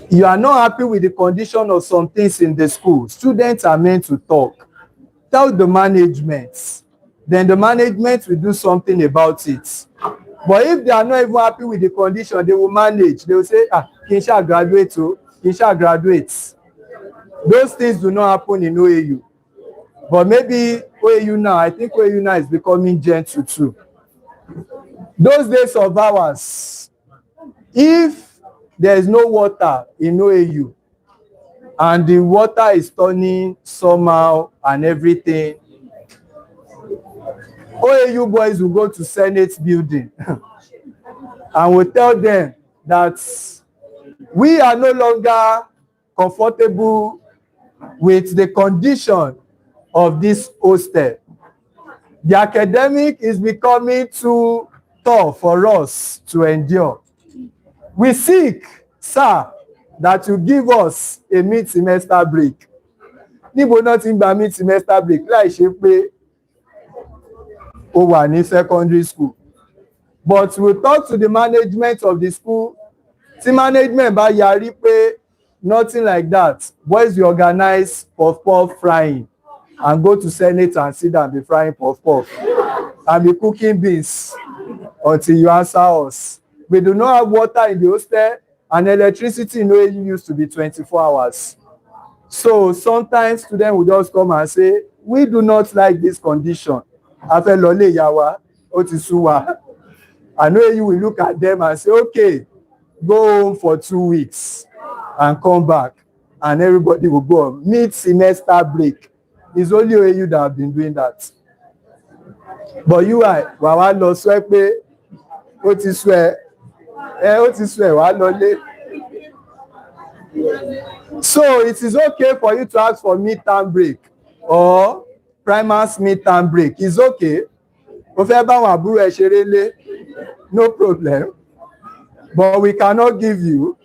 You are not happy with the condition of some things in the school. Students are meant to talk. Tell the management. Then the management will do something about it. But if they are not even happy with the condition, they will manage. They will say, Kinsha graduate, Kinsha graduates. Those things do not happen in OAU. But maybe OAU now, I think OAU now is becoming gentle too. Those days of ours, if there is no water in OAU and the water is turning somehow and everything, OAU boys will go to Senate building and will tell them that we are no longer comfortable with the condition of this hostel. The academic is becoming too tough for us to endure. We seek, sir, that you give us a mid-semester break. Níbo náà ti ń gba mid-semester break láì ṣe pé ó wà ní secondary school. But we talk to the management of the school. Tí management bá yarí pé nothing like that, boys will organize puff-puff frying and go to Senate and sit down and be frying puff-puff and be cooking beans until you answer us. We do not have water in the hostel, and electricity in OAU used to be 24 hours. So sometimes students will just come and say, we do not like this condition. A fẹ́ lọ lé ìyá wa, ó ti sú wa. And OAU will look at them and say, okay, go home for 2 weeks and come back. And everybody will go on. Mid-semester break. It's only OAU that have been doing that. But you are, wà wá lọ sọ pé ó ti sú ẹ, ó ti sú ẹ wá lọ lé. So it is okay for you to ask for mid-term break or primary's mid-term break. It's okay. Ó fẹ́ bá àwọn àbúrò ẹ ṣeré lé, no problem. But we cannot give you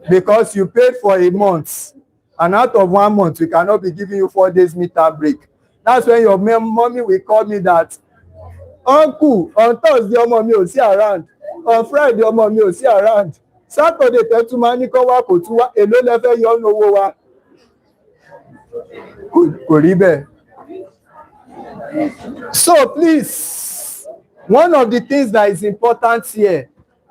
because you paid for a month. And out of 1 month, we cannot be giving you 4 days mid-term break. That's when your mommy will call me that, uncle, on Thursday, ọmọ mi ò sí around. On Friday, ọmọ mi ò sí around. Saturday, tẹ́tù máa ní kọ́ wá kò tún wá. Èló lẹ fẹ́ yọ ọ́nà owó wa. Kò rí bẹ́ẹ̀. So please, one of the things that is important here,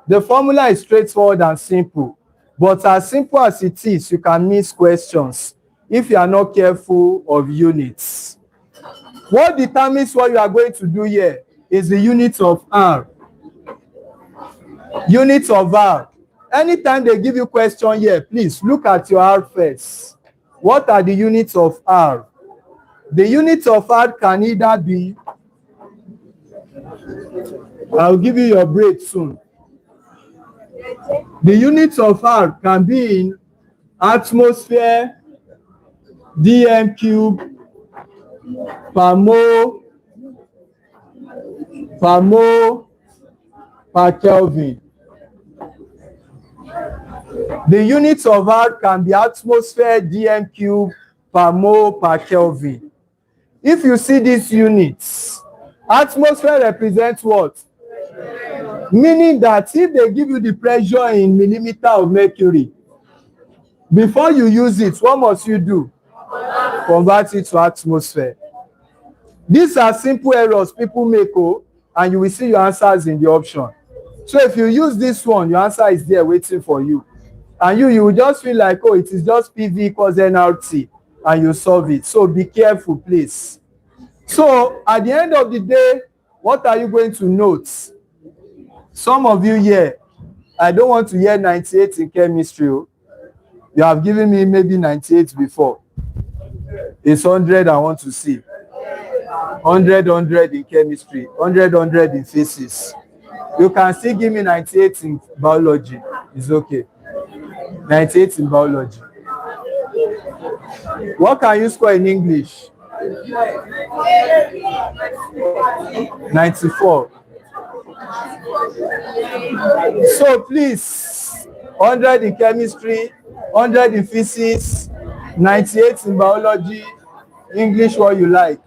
the formula is straightforward and simple. But as simple as it is, you can miss questions if you are not careful of units. What determines what you are going to do here is the units of R. Units of R. Anytime they give you question here, please look at your R first. What are the units of R? The units of R can either be, I'll give you your break soon. The units of R can be in atmosphere, dm cube, per mole, per Kelvin. The units of R can be atmosphere, dm cube, per mole, per Kelvin. If you see these units, atmosphere represents what? Meaning that if they give you the pressure in millimeter of mercury, before you use it, what must you do? Convert it to atmosphere. These are simple errors people make, and you will see your answers in the option. So if you use this one, your answer is there waiting for you. And you will just feel like, oh, it is just PV equals nRT, and you solve it. So be careful, please. So at the end of the day, what are you going to note? Some of you here, I don't want to hear 98 in chemistry. You have given me maybe 98 before. It's 100 I want to see. 100 in chemistry, 100 in physics. You can still give me 98 in biology. It's okay. 98 in biology. What can you score in English? 94. So please, 100 in chemistry, 100 in physics, 98 in biology, English what you like.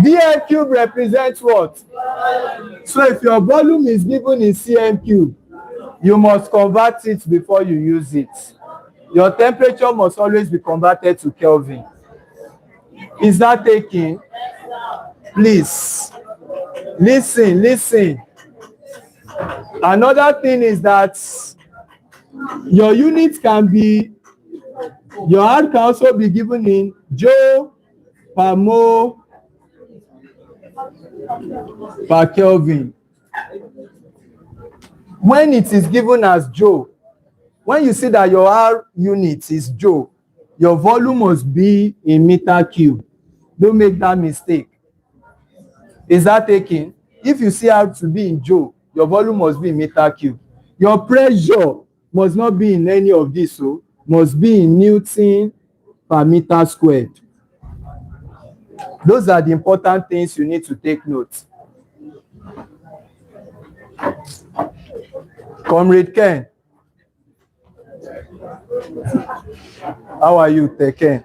dm cube represents what? So if your volume is given in cm cube, you must convert it before you use it. Your temperature must always be converted to Kelvin. Is that taken? Please, listen. Another thing is that Your unit can be, your R can also be given in joule per mole per Kelvin. When it is given as joule, when you see that your R unit is joule, your volume must be in meter cube. Don't make that mistake. Is that taken? If you see R to be in joule, your volume must be in meter cube. Your pressure must not be in any of this, so must be in Newton per meter squared. Those are the important things you need to take note. Comrade Ken, how are you, Ken?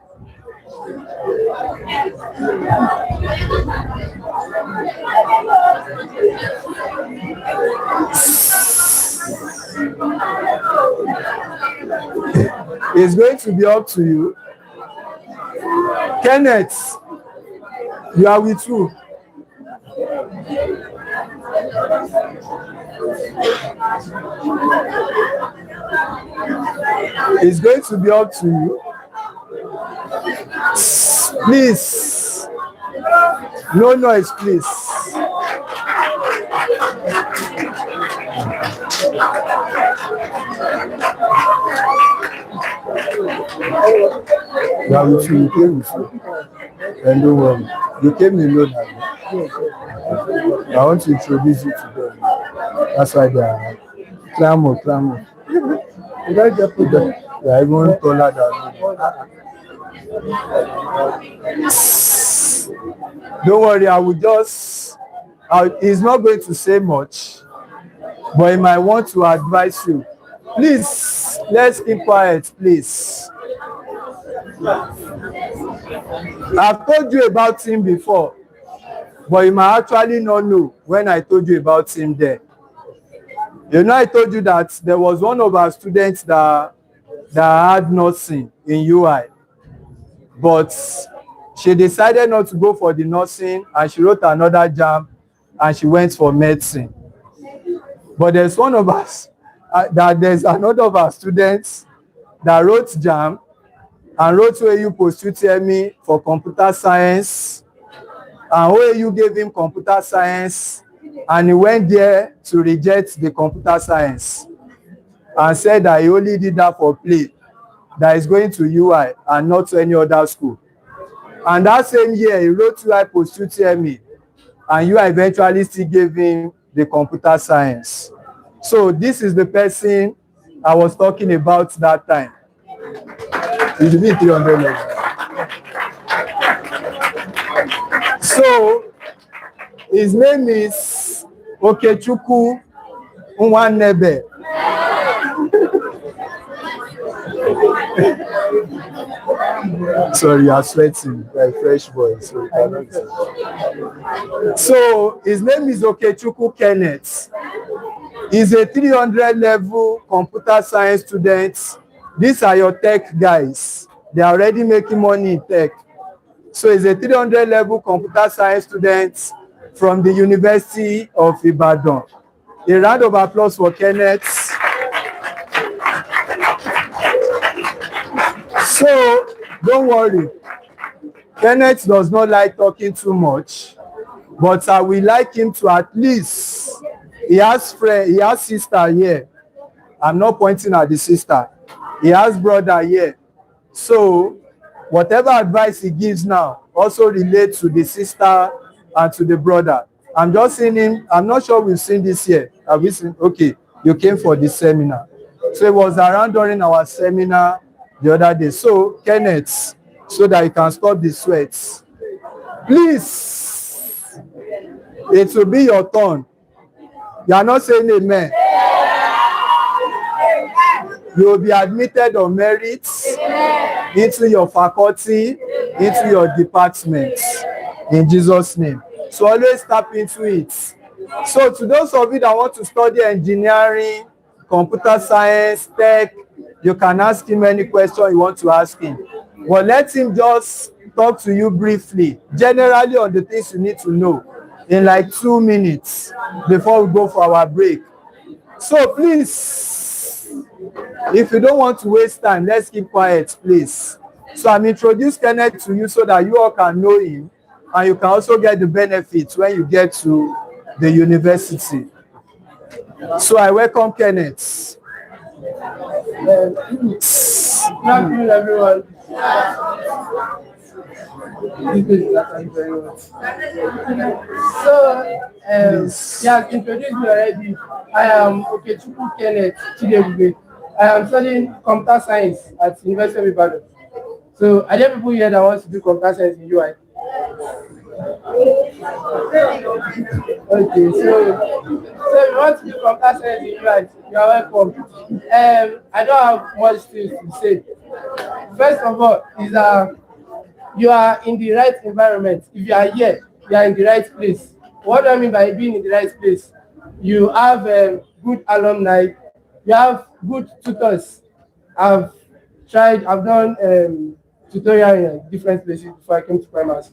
It's going to be up to you. Kenneth, you are with who? It's going to be up to you. Please. No noise, please. Yeah, you came with you. And don't worry. You came alone. I want to introduce you to them. That's why they are clamor. You don't get put them. They are even taller than me. Don't worry, I will just, he's not going to say much, but he might want to advise you. Please, let's keep quiet, please. I've told you about him before, but you might actually not know when I told you about him there. You know, I told you that there was one of our students that had nursing in UI, but she decided not to go for the nursing and she wrote another JAMB and she went for medicine. But there's one of us, there's another of our students that wrote JAMB and wrote OAU post UTME for computer science, and OAU gave him computer science and he went there to reject the computer science and said that he only did that for play, that is going to UI and not to any other school. And that same year, he wrote UI post UTME, and UI eventually still gave him the computer science. So this is the person I was talking about that time. It should be 300 level. So his name is Okechukwu Nwanebe. Sorry, you are sweating like fresh boy. So his name is Okechukwu Kenneth. He's a 300 level computer science student. These are your tech guys. They are already making money in tech. So he's a 300 level computer science student from the University of Ibadan. A round of applause for Kenneth. So don't worry. Kenneth does not like talking too much, but I will like him to at least, he has sister here. I'm not pointing at the sister. He has brother here. So whatever advice he gives now also relates to the sister and to the brother. I'm just seeing him. I'm not sure we've seen this here. Have we seen? Okay, you came for the seminar. So it was around during our seminar the other day. So Kenneth, so that you can stop the sweats, please, it will be your turn. You are not saying amen. You will be admitted on merit into your faculty, into your department, in Jesus' name. So always tap into it. So to those of you that want to study engineering, computer science, tech, you can ask him any question you want to ask him. But let him just talk to you briefly, generally on the things you need to know in like 2 minutes before we go for our break. So please, If you don't want to waste time, let's keep quiet, please. So I'm introducing Kenneth to you so that you all can know him and you can also get the benefits when you get to the university. So I welcome Kenneth. Good afternoon, everyone. Thank you very much. So, he has introduced me already. I am Okechukwu Kenneth Chidebube. I am studying computer science at University of Ibadan. So, are there people here that want to do computer science in UI? Okay, so if you want to do computer science in UI, you are welcome. I don't have much things to say. First of all, is you are in the right environment. If you are here, you are in the right place. What do I mean by being in the right place? You have good alumni, you have good tutors. I've done tutorial in different places before I came to primary.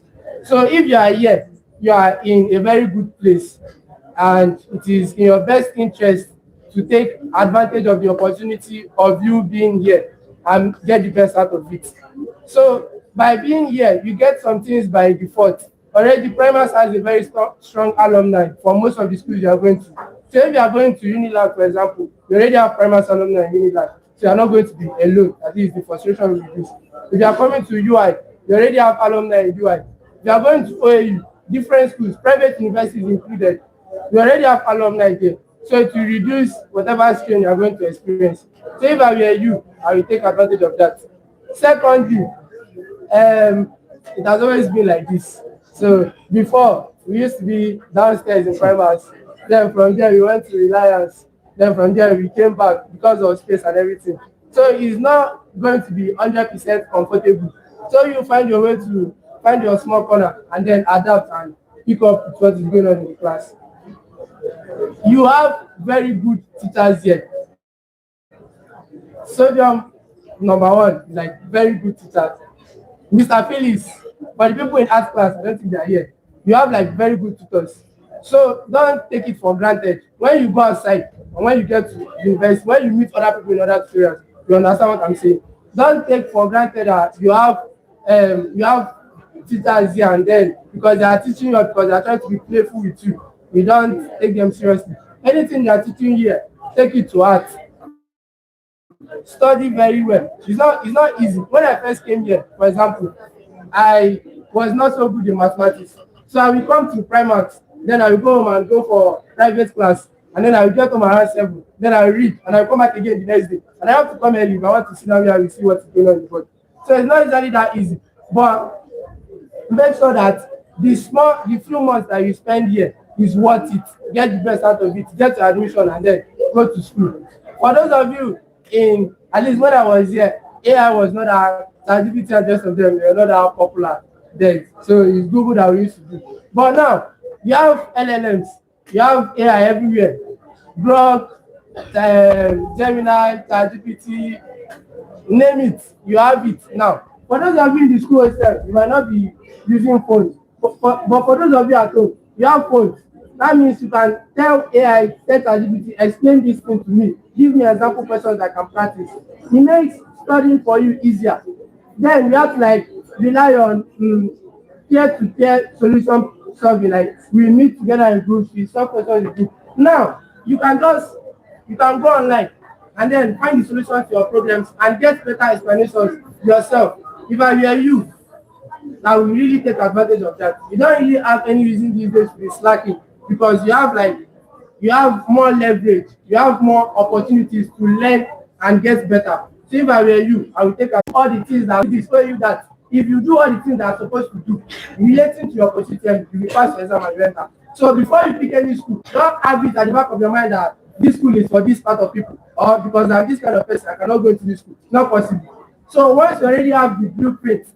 So if you are here, you are in a very good place, and it is in your best interest to take advantage of the opportunity of you being here and get the best out of it. So by being here, you get some things by default. Already, Primus has a very strong alumni for most of the schools you are going to. So if you are going to Unilag, for example, you already have Primus alumni in Unilag. So you are not going to be alone. At least the frustration will reduce. If you are coming to UI, you already have alumni in UI. If you are going to OAU, different schools, private universities included, you already have alumni there. So to reduce whatever strain you are going to experience. So if I were you, I will take advantage of that. Secondly, it has always been like this. So before, we used to be downstairs in primaries. Then from there, we went to Reliance. Then from there, we came back because of space and everything. So it's not going to be 100% comfortable. So you find your way to find your small corner and then adapt and pick up what is going on in the class. You have very good teachers here. Sodium, number one, is like very good teachers. Mr. Phillips, but the people in art class, I don't think they are here. You have like very good tutors. So don't take it for granted. When you go outside and when you get to university, when you meet other people in other areas, you understand what I'm saying. Don't take for granted that you have teachers here and then because they are teaching you, because they are trying to be playful with you. You don't take them seriously. Anything they are teaching here, take it to heart. Study very well. It's not easy. When I first came here, for example, I was not so good in mathematics. So I will come to primaries, then I will go home and go for private class, and then I will get home around 7. Then I will read, and I will come back again the next day. And I have to come early if I want to sit down here and see what's going on in the board. So it's not exactly that easy. But make sure that the few months that you spend here is worth it. Get the best out of it, get your admission, and then go to school. For those of you at least when I was here, AI was not that, ChatGPT and rest of them, they were not that popular then. So it's Google that we used to do. But now, you have LLMs, you have AI everywhere. Grok, Gemini, ChatGPT, name it, you have it now. For those of you in the school itself, you might not be using phones. But for those of you at home, you have phones. That means you can tell AI, tell ChatGPT, explain this thing to me. Give me example questions I can practice. It makes studying for you easier. Then we have to like rely on peer-to-peer solution solving. Like we meet together in groups, we solve questions in group. Now you can go online and then find the solution to your problems and get better explanations yourself. If I were you, I will really take advantage of that. You don't really have any reason these days to be slacking because you have more leverage, you have more opportunities to learn and get better. So if I were you, I will take all the things that will display you that if you do all the things that are supposed to do relating to your position, you will pass your exam and you enter. So before you pick any school, don't have it at the back of your mind that this school is for this part of people, or because I'm this kind of person, I cannot go to this school. It's not possible. So once you already have the blueprint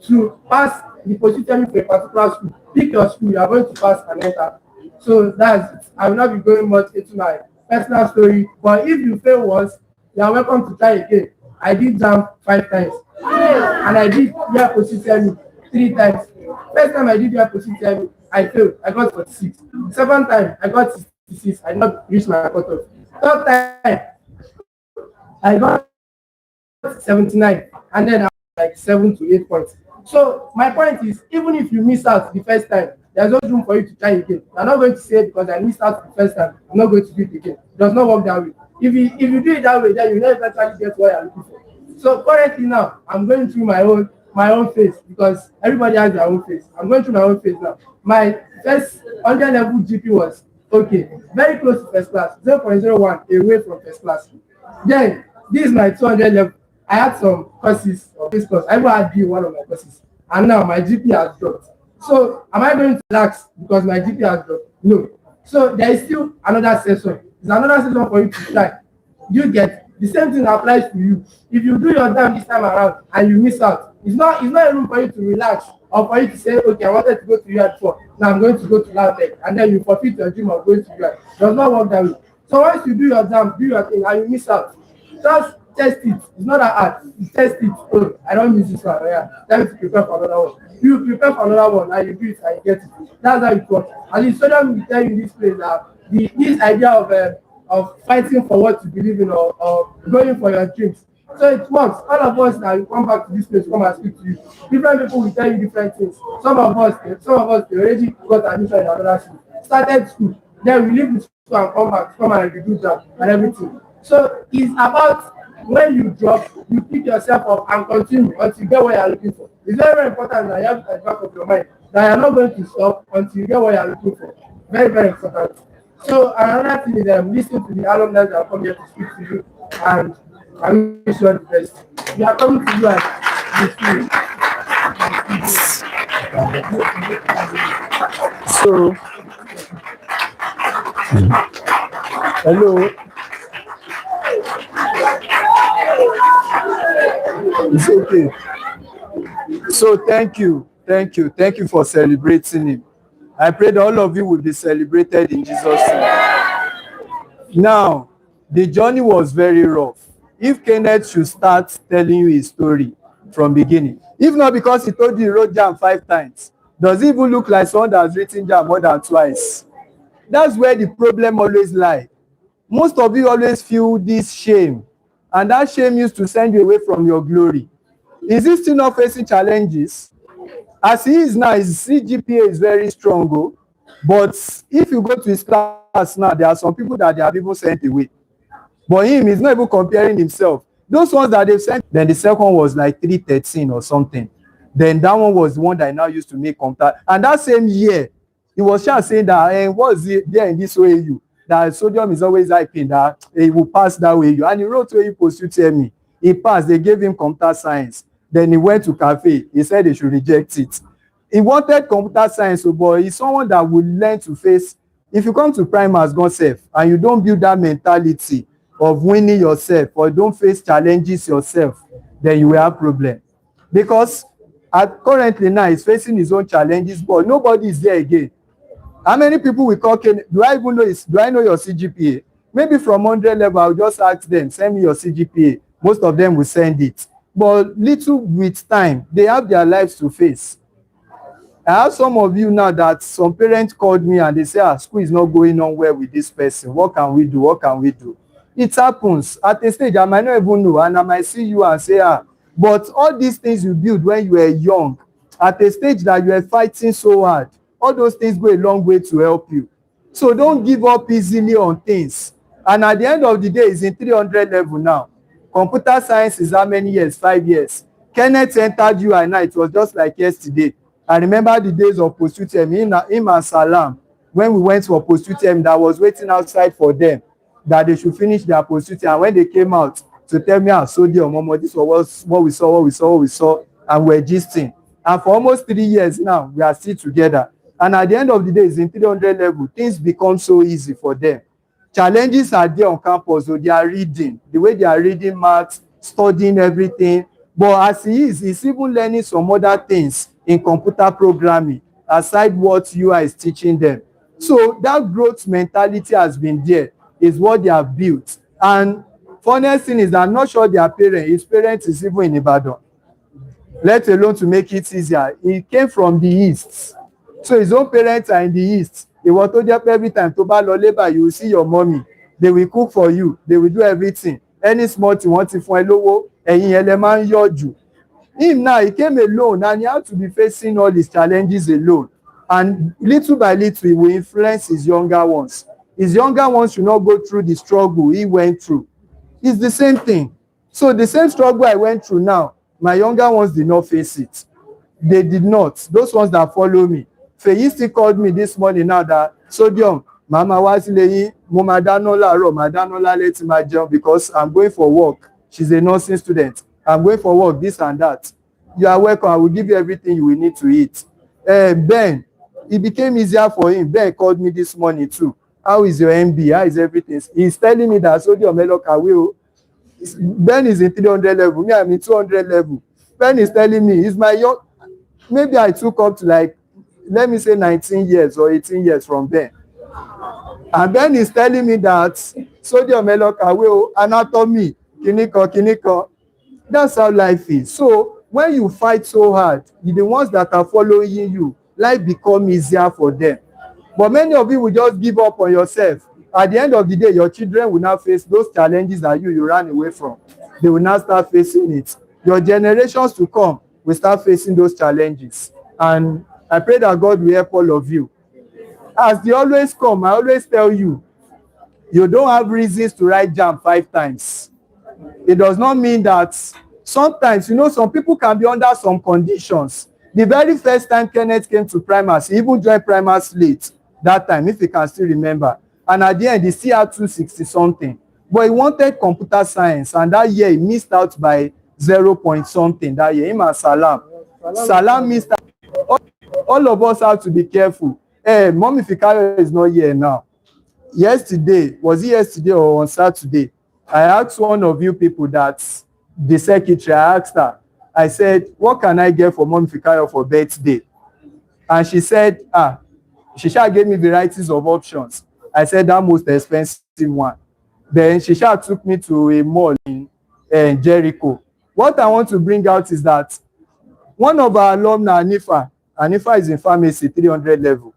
to pass the position for a particular school, pick your school, you are going to pass and enter. So that's it. I will not be going much into my personal story, but if you fail once, you are welcome to try again. I did JAMB 5 times, and I did year position 3 times. First time I did year position, I failed. I got 46. Second time, I got 66. I did not reach my cutoff. Third time, I got got 79, and then I was like 7 to 8 points. So my point is, even if you miss out the first time, there's no room for you to try again. You're not going to say because I missed out the first time, I'm not going to do it again. It does not work that way. If you do it that way, then you never eventually get what you're looking for. So currently now, I'm going through my own phase because everybody has their own phase. I'm going through my own phase now. My first 100 level GP was okay, very close to first class, 0.01 away from first class. Then this is my 200 level. I had some courses of this course. I even had B one of my courses, and now my GP has dropped. So am I going to relax because my GP has dropped? No. So there is still another session. There's another session for you to try. You get the same thing applies to you. If you do your time this time around and you miss out, it's not a room for you to relax or for you to say, okay, I wanted to go to UI before, now I'm going to go to LabTech, and then you forfeit your dream of going to UI. It does not work that way. So once you do your exam, do your thing, and you miss out, just test it. It's not that hard. You test it. Oh, I don't miss this one. Yeah, time to prepare for another one. You prepare for another one, and you do it and you get it. That's how it works. And the student will tell you in this place that this idea of fighting for what you believe in or going for your dreams. So it works. All of us now, you come back to this place, come and speak to you. Different people will tell you different things. Some of us they already got admission in another school, started school, then we leave the school and come back, come and redo that and everything. So it's about when you drop, you pick yourself up and continue until you get what you're looking for. It's very, very important that you have at the back of your mind that you're not going to stop until you get what you're looking for. Very, very important. So another thing is listen to the alumni that come here to speak to you, and I wish you all the best. We are coming to you as So, hello. It's okay. So thank you for celebrating him. I pray that all of you will be celebrated in Jesus' name. Now, the journey was very rough. If Kenneth should start telling you his story from beginning, if not because he told you he wrote JAMB 5 times, does it even look like someone that has written JAMB more than twice? That's where the problem always lies. Most of you always feel this shame, and that shame used to send you away from your glory. Is he still not facing challenges? As he is now, his CGPA is very strong, but if you go to his class now, there are some people that they have even sent away. But him, he's not even comparing himself. Those ones that they've sent, then the second one was like 313 or something. Then that one was the one that I now used to make contact. And that same year, he was just saying that, what is it there in this OAU? That sodium is always hyping that he will pass that OAU. And he wrote to OAU post UTME. He passed, they gave him computer science. Then he went to cafe. He said they should reject it. He wanted computer science, but he's someone that would learn to face. If you come to Prime as God self and you don't build that mentality of winning yourself or don't face challenges yourself, then you will have problem. Because currently now he's facing his own challenges, but nobody is there again. How many people will call Ken? Do I know your CGPA? Maybe from 100 level, I'll just ask them, send me your CGPA. Most of them will send it. But little with time, they have their lives to face. I have some of you now that some parents called me and they say, school is not going on well with this person. What can we do? What can we do? It happens. At a stage, I might not even know, and I might see you and say, but all these things you build when you were young, at a stage that you are fighting so hard, all those things go a long way to help you. So don't give up easily on things. And at the end of the day, it's in 300 level now. Computer science is how many years? 5 years. Kenneth entered you and I. It was just like yesterday. I remember the days of post-UTME, him and Salam, when we went for post-UTME, that was waiting outside for them, that they should finish their post-UTME. And when they came out to tell me, sodium, Momo, this was what we saw, and we're gisting. And for almost 3 years now, we are still together. And at the end of the day, it's in 300 level. Things become so easy for them. Challenges are there on campus, so they are reading. The way they are reading maths, studying everything. But as he is, he's even learning some other things in computer programming, aside what UI is teaching them. So that growth mentality has been there, is what they have built. And funniest thing is that I'm not sure his parents is even in Ibadan, let alone to make it easier. He came from the East. So his own parents are in the East. He was told every time to buy labor, you will see your mommy. They will cook for you. They will do everything. Any small thing want to find low, ẹ̀yin yẹn lẹ máa ń yọ̀ jù. Him now, he came alone and he had to be facing all his challenges alone. And little by little, he will influence his younger ones. His younger ones should not go through the struggle he went through. It's the same thing. So the same struggle I went through now, my younger ones did not face it. They did not. Those ones that follow me. Feyi still called me this morning now that, Sodium, Mama wá sílé yín, mo máa dáná láàárọ̀, máa dáná lálẹ́ tí máa jẹun because I'm going for work. She's a nursing student. I'm going for work, this and that. You are welcome. I will give you everything you will need to eat. Ben, it became easier for him. Ben called me this morning too. How is your MB? How is everything? He's telling me that Sodium Elokawe. Ben is in 300 level. Me, I'm in 200 level. Ben is telling me, he's my young. Maybe I took up to like, let me say 19 years or 18 years from Ben. And Ben is telling me that Sodium Elokawe, anatomy, kiniko. That's how life is. So when you fight so hard, the ones that are following you, life become easier for them. But many of you will just give up on yourself. At the end of the day, your children will now face those challenges that you ran away from. They will now start facing it. Your generations to come will start facing those challenges. And I pray that God will help all of you. As they always come, I always tell you, you don't have reasons to write JAMB 5 times. It does not mean that sometimes, some people can be under some conditions. The very first time Kenneth came to primers, he even joined primers late that time, if you can still remember. And at the end, he still had 260 something. But he wanted computer science, and that year he missed out by 0 point something that year. Him and Salam. Salam missed out. All of us have to be careful. Mommy Fikayo is not here now. Yesterday, was it yesterday or on Saturday? I asked one of you people that the secretary, I asked her, I said, what can I get for Mommy Fikayo for birthday? And she said, she gave me varieties of options. I said, that most expensive one. Then she took me to a mall in Jericho. What I want to bring out is that one of our alumni, Anifa is in pharmacy, 300 level.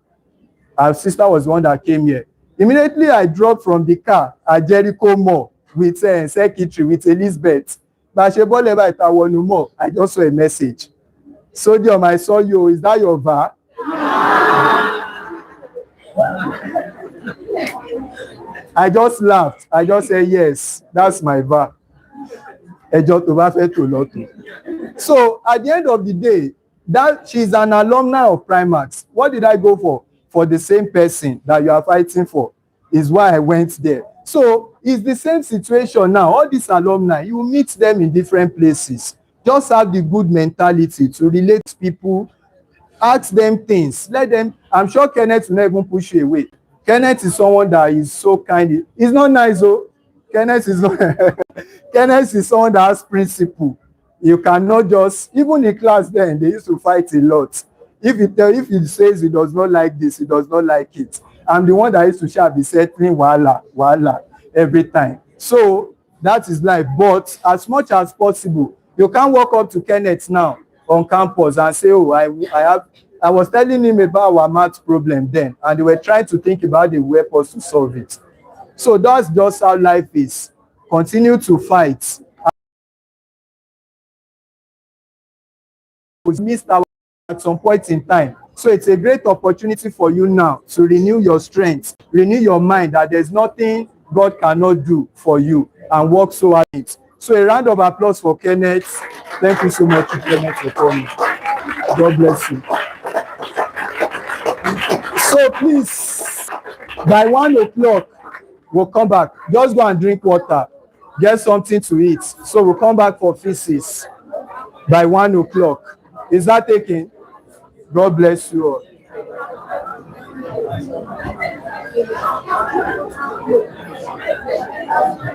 Our sister was the one that came here. Immediately, I dropped from the car at Jericho Mall with secretary, with Elizabeth. But I just saw a message. Sodium, I saw you. Is that your VAR? I just laughed. I just said, yes, that's my VAR. So at the end of the day, that she's an alumni of Primax. What did I go for? For the same person that you are fighting for. Is why I went there. So it's the same situation now. All these alumni, you meet them in different places. Just have the good mentality to relate to people, ask them things, let them. I'm sure Kenneth will not even push you away. Kenneth is someone that is so kind. He's not nice, though. Kenneth is not. Kenneth is someone that has principle. You cannot just, even in class then, they used to fight a lot. If he says he does not like this, he does not like it. I'm the one that used to be settling wala every time. So that is life. But as much as possible, you can't walk up to Kenneth now on campus and say, oh, I was telling him about our math problem then, and they were trying to think about the way for us to solve it. So that's just how life is. Continue to fight. We missed out at some point in time. So it's a great opportunity for you now to renew your strength, renew your mind that there's nothing God cannot do for you, and work so hard. So a round of applause for Kenneth. Thank you so much, Kenneth, for coming. God bless you. So please, by 1 o'clock, we'll come back. Just go and drink water. Get something to eat. So we'll come back for physics by 1 o'clock. Is that taken? God bless you all.